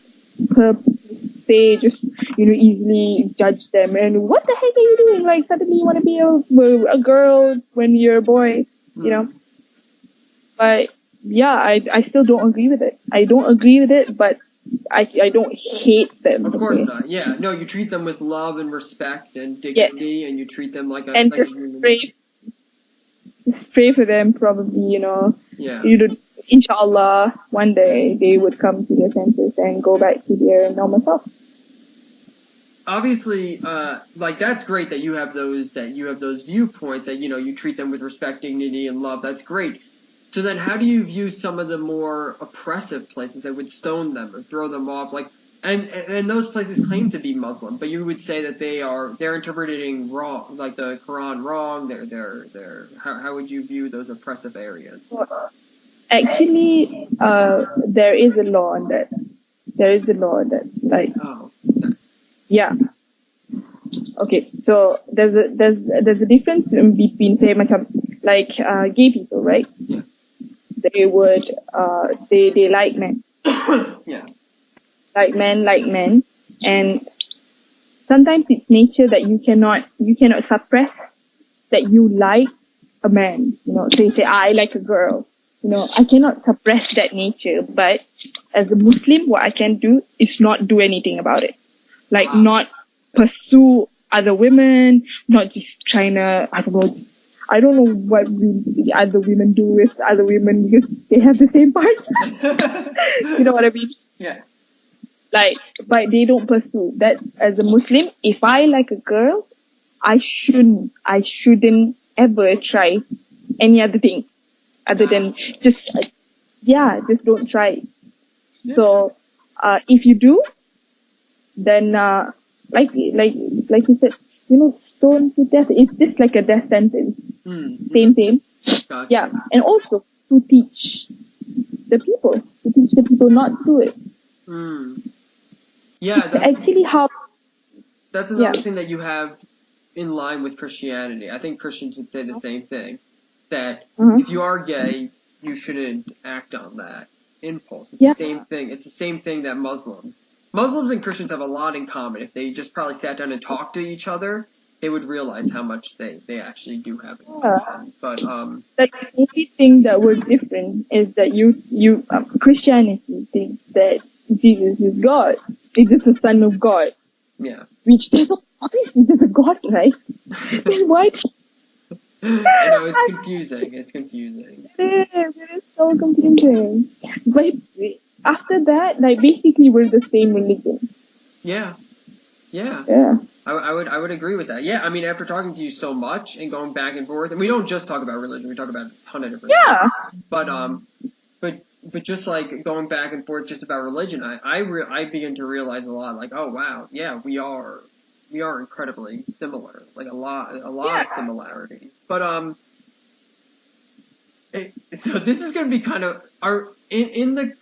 say just, easily judge them. And what the heck are you doing? Like, suddenly you want to be a girl when you're a boy, But yeah, I still don't agree with it. I don't agree with it, but I don't hate them. Of course not. Yeah, no, you treat them with love and respect and dignity, and you treat them like a human. Pray for them, probably. Yeah. Inshallah, one day they would come to their senses and go back to their normal self. Obviously, that's great that you have those viewpoints that you treat them with respect, dignity, and love. That's great. So then, how do you view some of the more oppressive places that would stone them or throw them off? And those places claim to be Muslim, but you would say that they're interpreting wrong, like the Quran wrong. How would you view those oppressive areas? Actually, there is a law on that. There is a law that, like. Oh. Yeah. Okay. So there's a difference between, say, gay people, right? Yeah. They would they like men. Yeah. Like men, and sometimes it's nature that you cannot suppress that you like a man. Say I like a girl. I cannot suppress that nature, but as a Muslim, what I can do is not do anything about it. Like, not pursue other women, not just trying to, I don't know what other women do with other women because they have the same parts. You know what I mean? Yeah. But they don't pursue that. As a Muslim, if I like a girl, I shouldn't ever try any other thing other than just don't try. Yeah. So, if you do, then, like you said, stoned to death. It's just like a death sentence. Mm-hmm. Same. Gotcha. Yeah. And also to teach the people not to do it. Mm. Yeah. That's actually how. That's another thing that you have in line with Christianity. I think Christians would say the same thing. That if you are gay, you shouldn't act on that impulse. It's the same thing. It's the same thing that Muslims and Christians have a lot in common. If they just probably sat down and talked to each other, they would realize how much they actually do have in common. But the only thing that we're different is that you Christianity thinks that Jesus is God. Jesus is the Son of God. Yeah. Which obviously there's a God, right? Then why? I know, it's confusing. It's confusing. It is so confusing. But after that, basically we're the same religion. Yeah. I would agree with that. Yeah, I mean, after talking to you so much and going back and forth, and we don't just talk about religion, we talk about a ton of different things. But just like going back and forth just about religion, I begin to realize a lot, like, oh wow, yeah, we are incredibly similar, like a lot of similarities. But so this is going to be kind of in the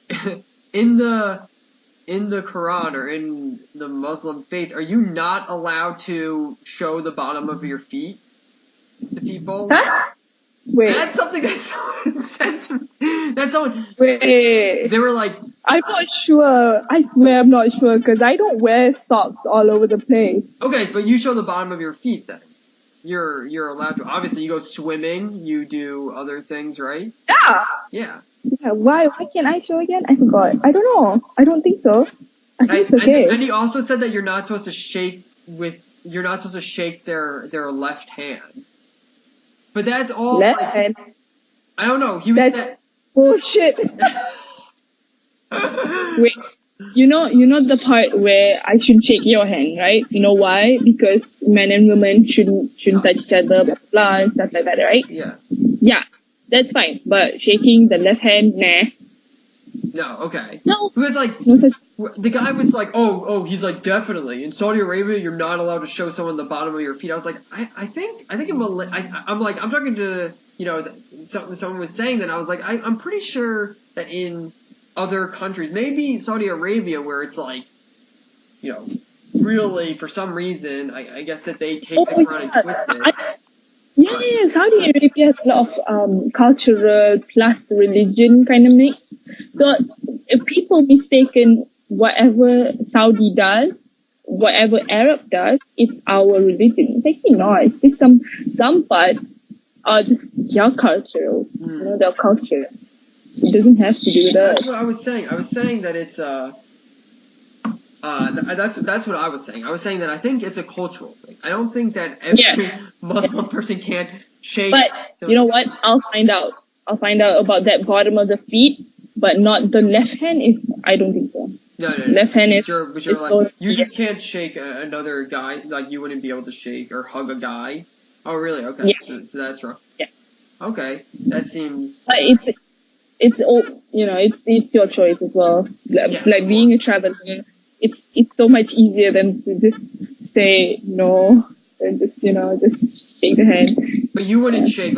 Quran or in the Muslim faith, are you not allowed to show the bottom of your feet to people? Huh? Wait. That's something that someone said to me. That's someone. Wait. They were like, I'm not sure. I swear I'm not sure because I don't wear socks all over the place. Okay, but you show the bottom of your feet then. You're allowed to. Obviously, you go swimming. You do other things, right? Yeah. Yeah. Why can't I show again? I forgot. I don't know. I don't think so. I think it's okay. And he also said that you're not supposed to shake their left hand. But that's all. Left hand. I don't know. He was saying. Bullshit. Wait. You know the part where I should shake your hand, right? You know why? Because men and women shouldn't touch each other, blah blah, and stuff like that, right? Yeah. Yeah, that's fine. But shaking the left hand, nah. No, okay. No. He was like, the guy was like, oh, he's like, definitely. In Saudi Arabia, you're not allowed to show someone the bottom of your feet. I was like, I think I'm talking to, someone was saying that. I was like, I'm pretty sure that in other countries, maybe Saudi Arabia, where it's like, really, for some reason, I guess that they take the Quran and twist it. Yeah, Saudi Arabia has a lot of cultural plus religion kind of mix. So if people mistaken whatever Saudi does whatever Arab does, it's our religion. It's actually not. It's just some parts are just your cultural, their culture. It doesn't have to do with us. That's what I was saying. I was saying that it's that's what I was saying. I was saying that I think it's a cultural thing. I don't think that every Muslim person can't shake. But you know what? I'll find out. I'll find out about that bottom of the feet, but not the left hand. I don't think so. No. Left hand is. But you're like, you just can't shake another guy. Like you wouldn't be able to shake or hug a guy. Oh really? Okay. Yeah. So that's wrong. Yeah. Okay. That seems. But it's your choice as well. Like being a traveler, it's so much easier than to just say no and just shake the hand. But you wouldn't shake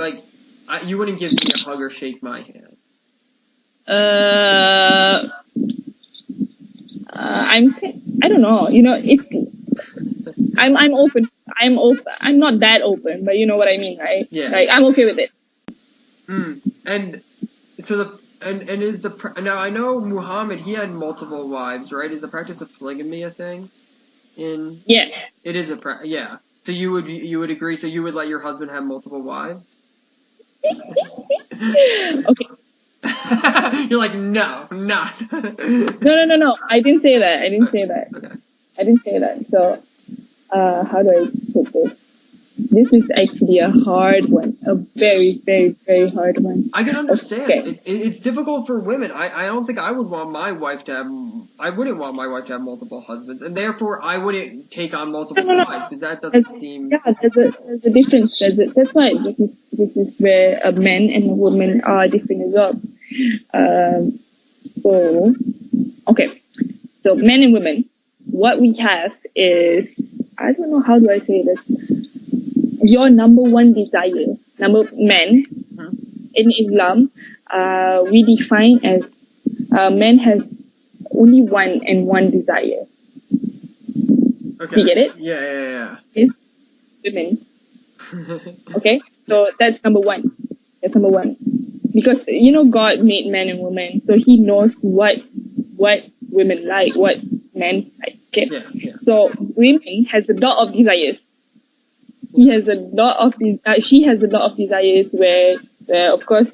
you wouldn't give me a hug or shake my hand. I don't know. I'm open. I'm not that open, but you know what I mean, right? Yeah. Like I'm okay with it. And so now I know Muhammad, he had multiple wives, right? Is the practice of polygamy a thing? Yeah. It is yeah. So you would agree? So you would let your husband have multiple wives? Okay. You're like, no, not. No. I didn't say that. Okay. I didn't say that. So, how do I put this? This is actually a hard one. A very, very, very hard one. I can understand. Okay. It's difficult for women. I don't think I wouldn't want my wife to have multiple husbands, and therefore I wouldn't take on multiple wives because that doesn't seem. Yeah, there's a difference. That's why this is where a man and a woman are different as well. So men and women, what we have is, I don't know how do I say this. Your number one desire, men in Islam, we define as man has only one desire. Okay. You get it? Yeah. It's women. Okay, so that's number one. Because God made men and women, so He knows what women like, what men like. Okay? Yeah. So women has a lot of desires. She has a lot of desires where of course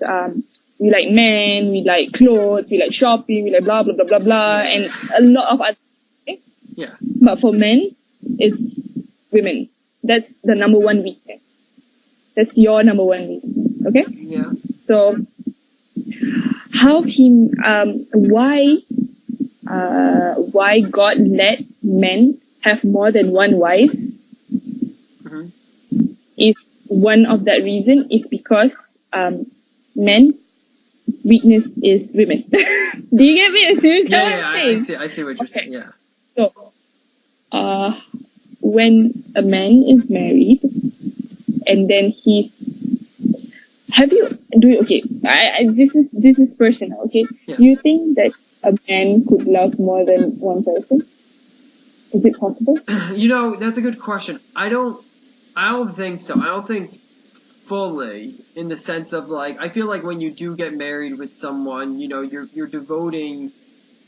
we like men, we like clothes, we like shopping, we like blah blah blah blah blah, and a lot of other things. Yeah. But for men, it's women. That's the number one weakness. That's your number one weakness. Okay? Yeah. So why God let men have more than one wife? Is one of that reason is because men's weakness is women. Do you get me? Yeah, I see what you're saying. Yeah. So, when a man is married, and then this is personal. Okay, yeah. Do you think that a man could love more than one person? Is it possible? That's a good question. I don't think so. I don't think fully, in the sense of I feel like when you do get married with someone, you're devoting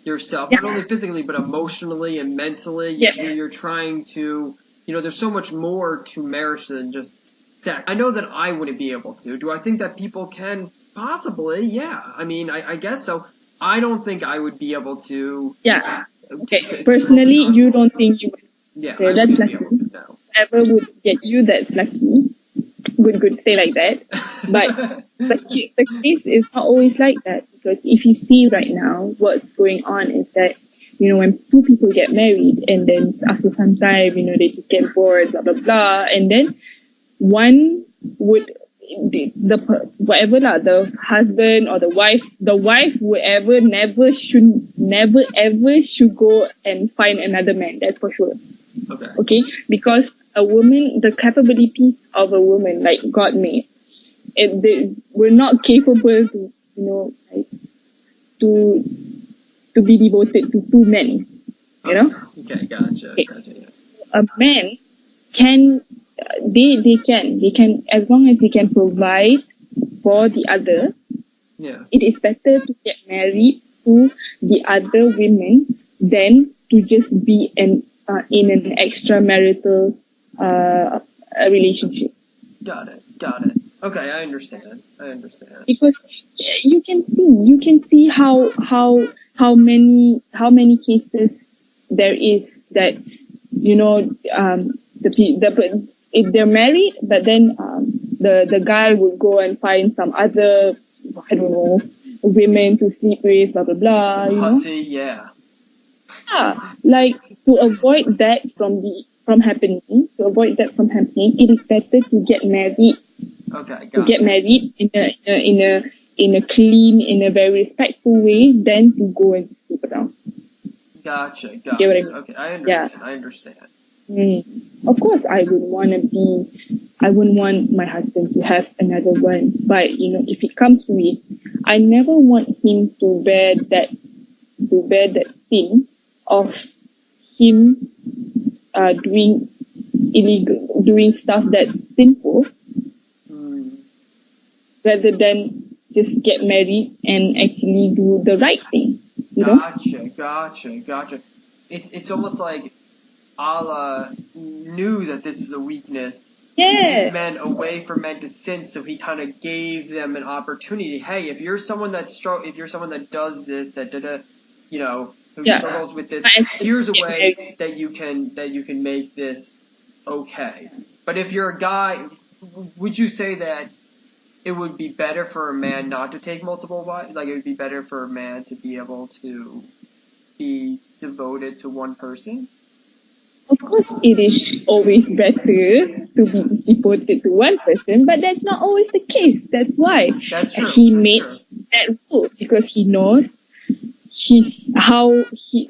yourself, not only physically, but emotionally and mentally. Yeah. You're trying to, there's so much more to marriage than just sex. I know that I wouldn't be able to. Do I think that people can? Possibly, yeah. I mean, I guess so. I don't think I would be able to. Yeah. Okay. Personally, you don't think you would. Yeah, so I that's wouldn't lucky. be able to, no. Whoever would get you, that's lucky. Good, stay like that. But the case is not always like that, because if you see right now, what's going on is that, when two people get married and then after some time, they just get bored, blah, blah, blah, and then one would, the husband or the wife would never ever should go and find another man, that's for sure. Okay? Because a woman, the capabilities of a woman, like God made, we're not capable to, to be devoted to two men, Okay, gotcha. Okay. Gotcha, yeah. A man can, they can, as long as they can provide for the other, yeah. It is better to get married to the other women than to just be in an extramarital relationship. Got it. Okay, I understand. Because you can see how many cases there is that, you know, if they're married, but then the guy would go and find some other, I don't know, women to sleep with, blah blah blah. You know? Pussy, yeah. Yeah, like to avoid that from happening, it is better to get married. Okay, To get married in a clean, in a very respectful way, than to go and sleep around. Gotcha. Get what I mean? Okay, I understand. Of course, I wouldn't want my husband to have another one. But, you know, if it comes to it, I never want him to bear that sin of him doing stuff that's sinful, rather than just get married and actually do the right thing. You know? Gotcha. It's almost like Allah knew that this was a weakness. Yeah. Made men away from men to sin, so he kind of gave them an opportunity. Hey, if you're someone that does this, you know, who struggles with this, here's a way that you can make this okay. But if you're a guy, would you say that it would be better for a man not to take multiple wives? Like, it would be better for a man to be able to be devoted to one person? Of course, it is always better to be devoted to one person, but that's not always the case. That's why he made that rule, because he knows because he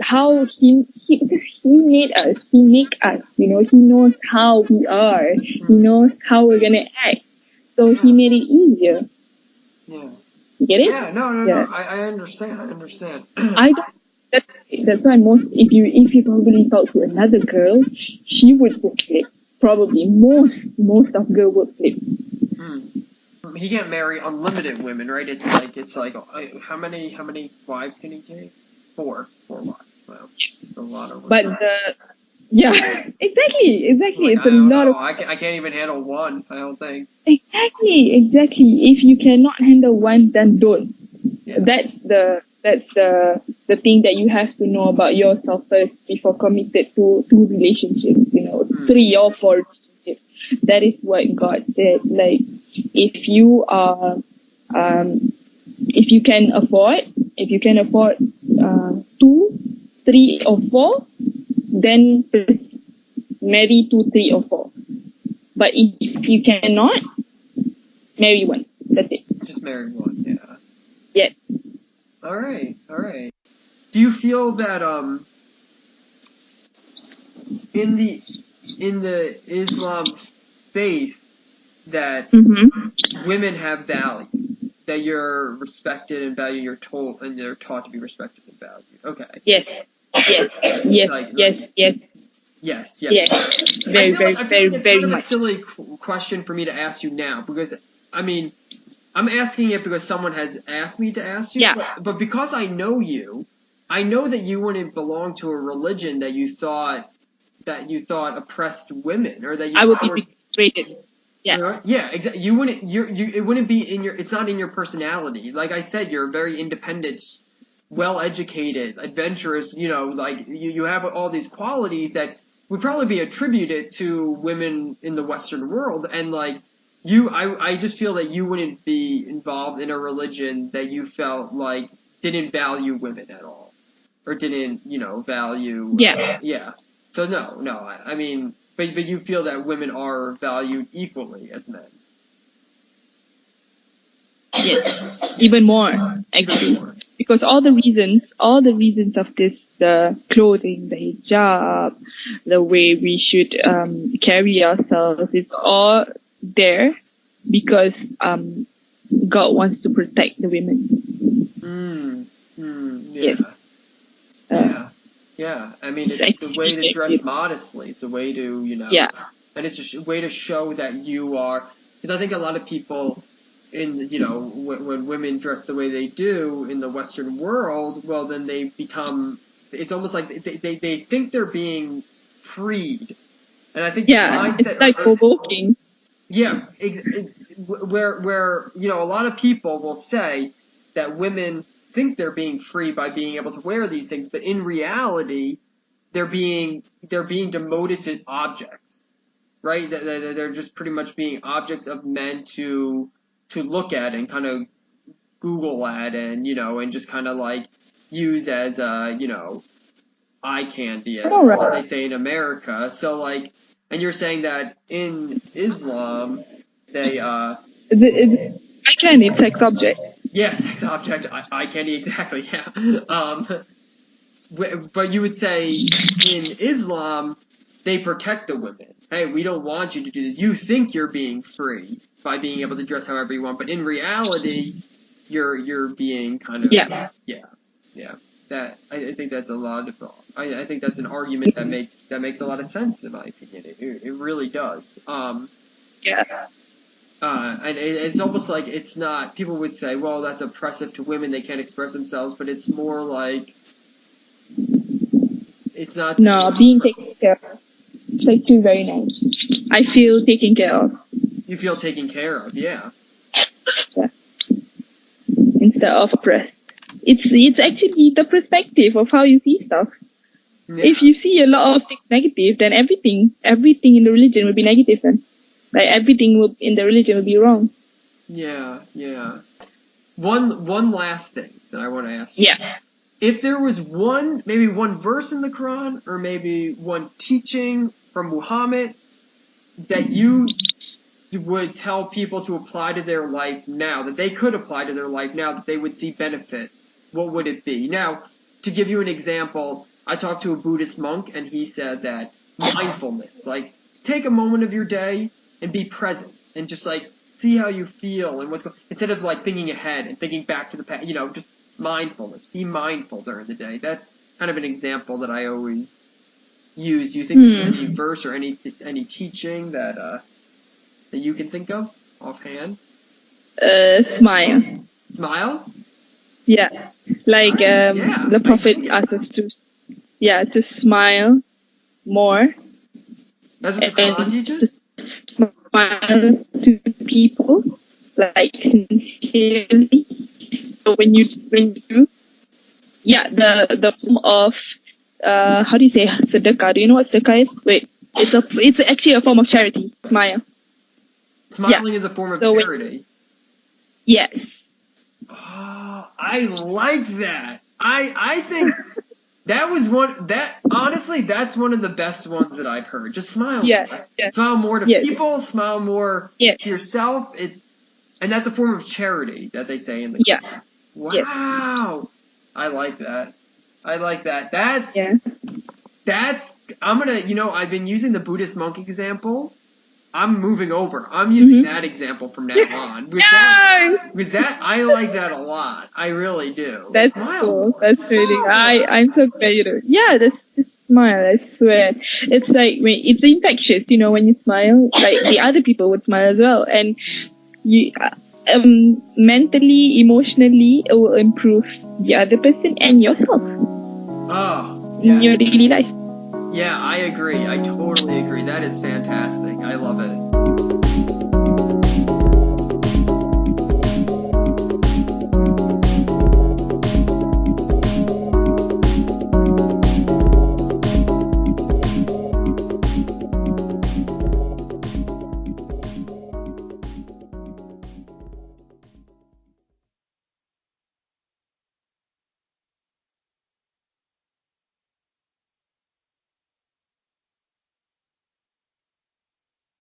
made us. He make us. You know, he knows how we are. He knows how we're gonna act. So he made it easier. Yeah. You get it? Yeah. No. I understand. I don't. That's why if you probably talk to another girl, she would flip. Probably most of girls would flip. He can't marry unlimited women, right? It's like how many wives can he take? 4 wives. Wow, that's a lot of women. But exactly. Like, it's a lot of. I can't even handle one. I don't think. Exactly. If you cannot handle one, then don't. Yeah. That's the thing that you have to know about yourself first before committed to 2 relationships, you know, 3 or 4 relationships. That is what God said. Like, if you can afford 2, 3 or 4, then marry 2, 3 or 4. But if you cannot, marry 1. That's it. Just marry 1, yeah. Yes. All right. Do you feel that in the Islam faith that women have value, that you're respected and valued, you're told and they're taught to be respected and valued? Okay. Yes. Yes. Very it's kind of much. a silly question for me to ask you now, because I mean, I'm asking it because someone has asked me to ask you. Yeah. But because I know you, I know that you wouldn't belong to a religion that you thought oppressed women, or that you I would be persuaded. Yeah. Yeah, exactly. You wouldn't. It wouldn't be in your. It's not in your personality. Like I said, you're very independent, well-educated, adventurous. You know, like you have all these qualities that would probably be attributed to women in the Western world, and like. I just feel that you wouldn't be involved in a religion that you felt like didn't value women at all, or didn't, you know, value. Yeah. So no. I mean, but you feel that women are valued equally as men. Yes, even more actually, because all the reasons of this, the clothing, the hijab, the way we should carry ourselves, it's all there because God wants to protect the women. Yeah. I mean, it's a way to dress modestly. It's a way to, you know. Yeah. And it's just a way to show that you are. Because I think a lot of people, when women dress the way they do in the Western world, well, then they become. It's almost like they think they're being freed. And I think Yeah, the mindset, it's like provoking. yeah, where a lot of people will say that women think they're being free by being able to wear these things, but in reality, they're being demoted to objects, right? They're just pretty much being objects of men to look at and kind of Google at and just kind of like use as eye candy, as what they say in America. So like, and you're saying that in Islam they I can, it's sex object. yes, sex object, eye candy, exactly, yeah. But you would say in Islam they protect the women. Hey, we don't want you to do this. You think you're being free by being able to dress however you want, but in reality you're being kind of yeah. That I think that's a lot of I think that's an argument that makes a lot of sense in my opinion. It really does. Yeah. And it's almost like it's not. People would say, well, that's oppressive to women. They can't express themselves, but it's more like it's not. No, being taken care of. It's actually very nice. I feel taken care of. You feel taken care of, yeah. Instead of oppressed. It's actually the perspective of how you see stuff. Yeah. If you see a lot of things negative, then everything in the religion will be negative then. Like everything in the religion will be wrong. Yeah. One last thing that I want to ask you. Yeah. If there was maybe one verse in the Quran or maybe one teaching from Muhammad that you would tell people to apply to their life now, that they could apply to their life now, that they would see benefit, what would it be? Now, to give you an example, I talked to a Buddhist monk and he said that mindfulness, like take a moment of your day and be present and just like see how you feel and what's going on, instead of like thinking ahead and thinking back to the past, just mindfulness. Be mindful during the day. That's kind of an example that I always use. Do you think there's any verse or any teaching that you can think of offhand? Smile. Smile? Yeah. Like the Prophet asked us to smile more. That's what the Quran teaches? Smile to people, like sincerely. So when you do, the form of how do you say sadaqah? Do you know what sadaqah is? Wait, it's actually a form of charity. Smile. Smiling is a form of charity. Yes. Oh, I like that. I think that was honestly, that's one of the best ones that I've heard. Just smile. Yeah. Smile more to people, smile more to yourself. And that's a form of charity that they say in the Quran. Wow. Yes. I like that. I've been using the Buddhist monk example. I'm moving over. I'm using that example from now on. With that, I like that a lot. I really do. That's cool. That's really. I'm so glad you do. Yeah, just smile. I swear. It's like it's infectious. When you smile, like the other people would smile as well, and you mentally, emotionally, it will improve the other person and yourself. Oh, in your daily life. Yeah, I agree. I totally agree. That is fantastic. I love it.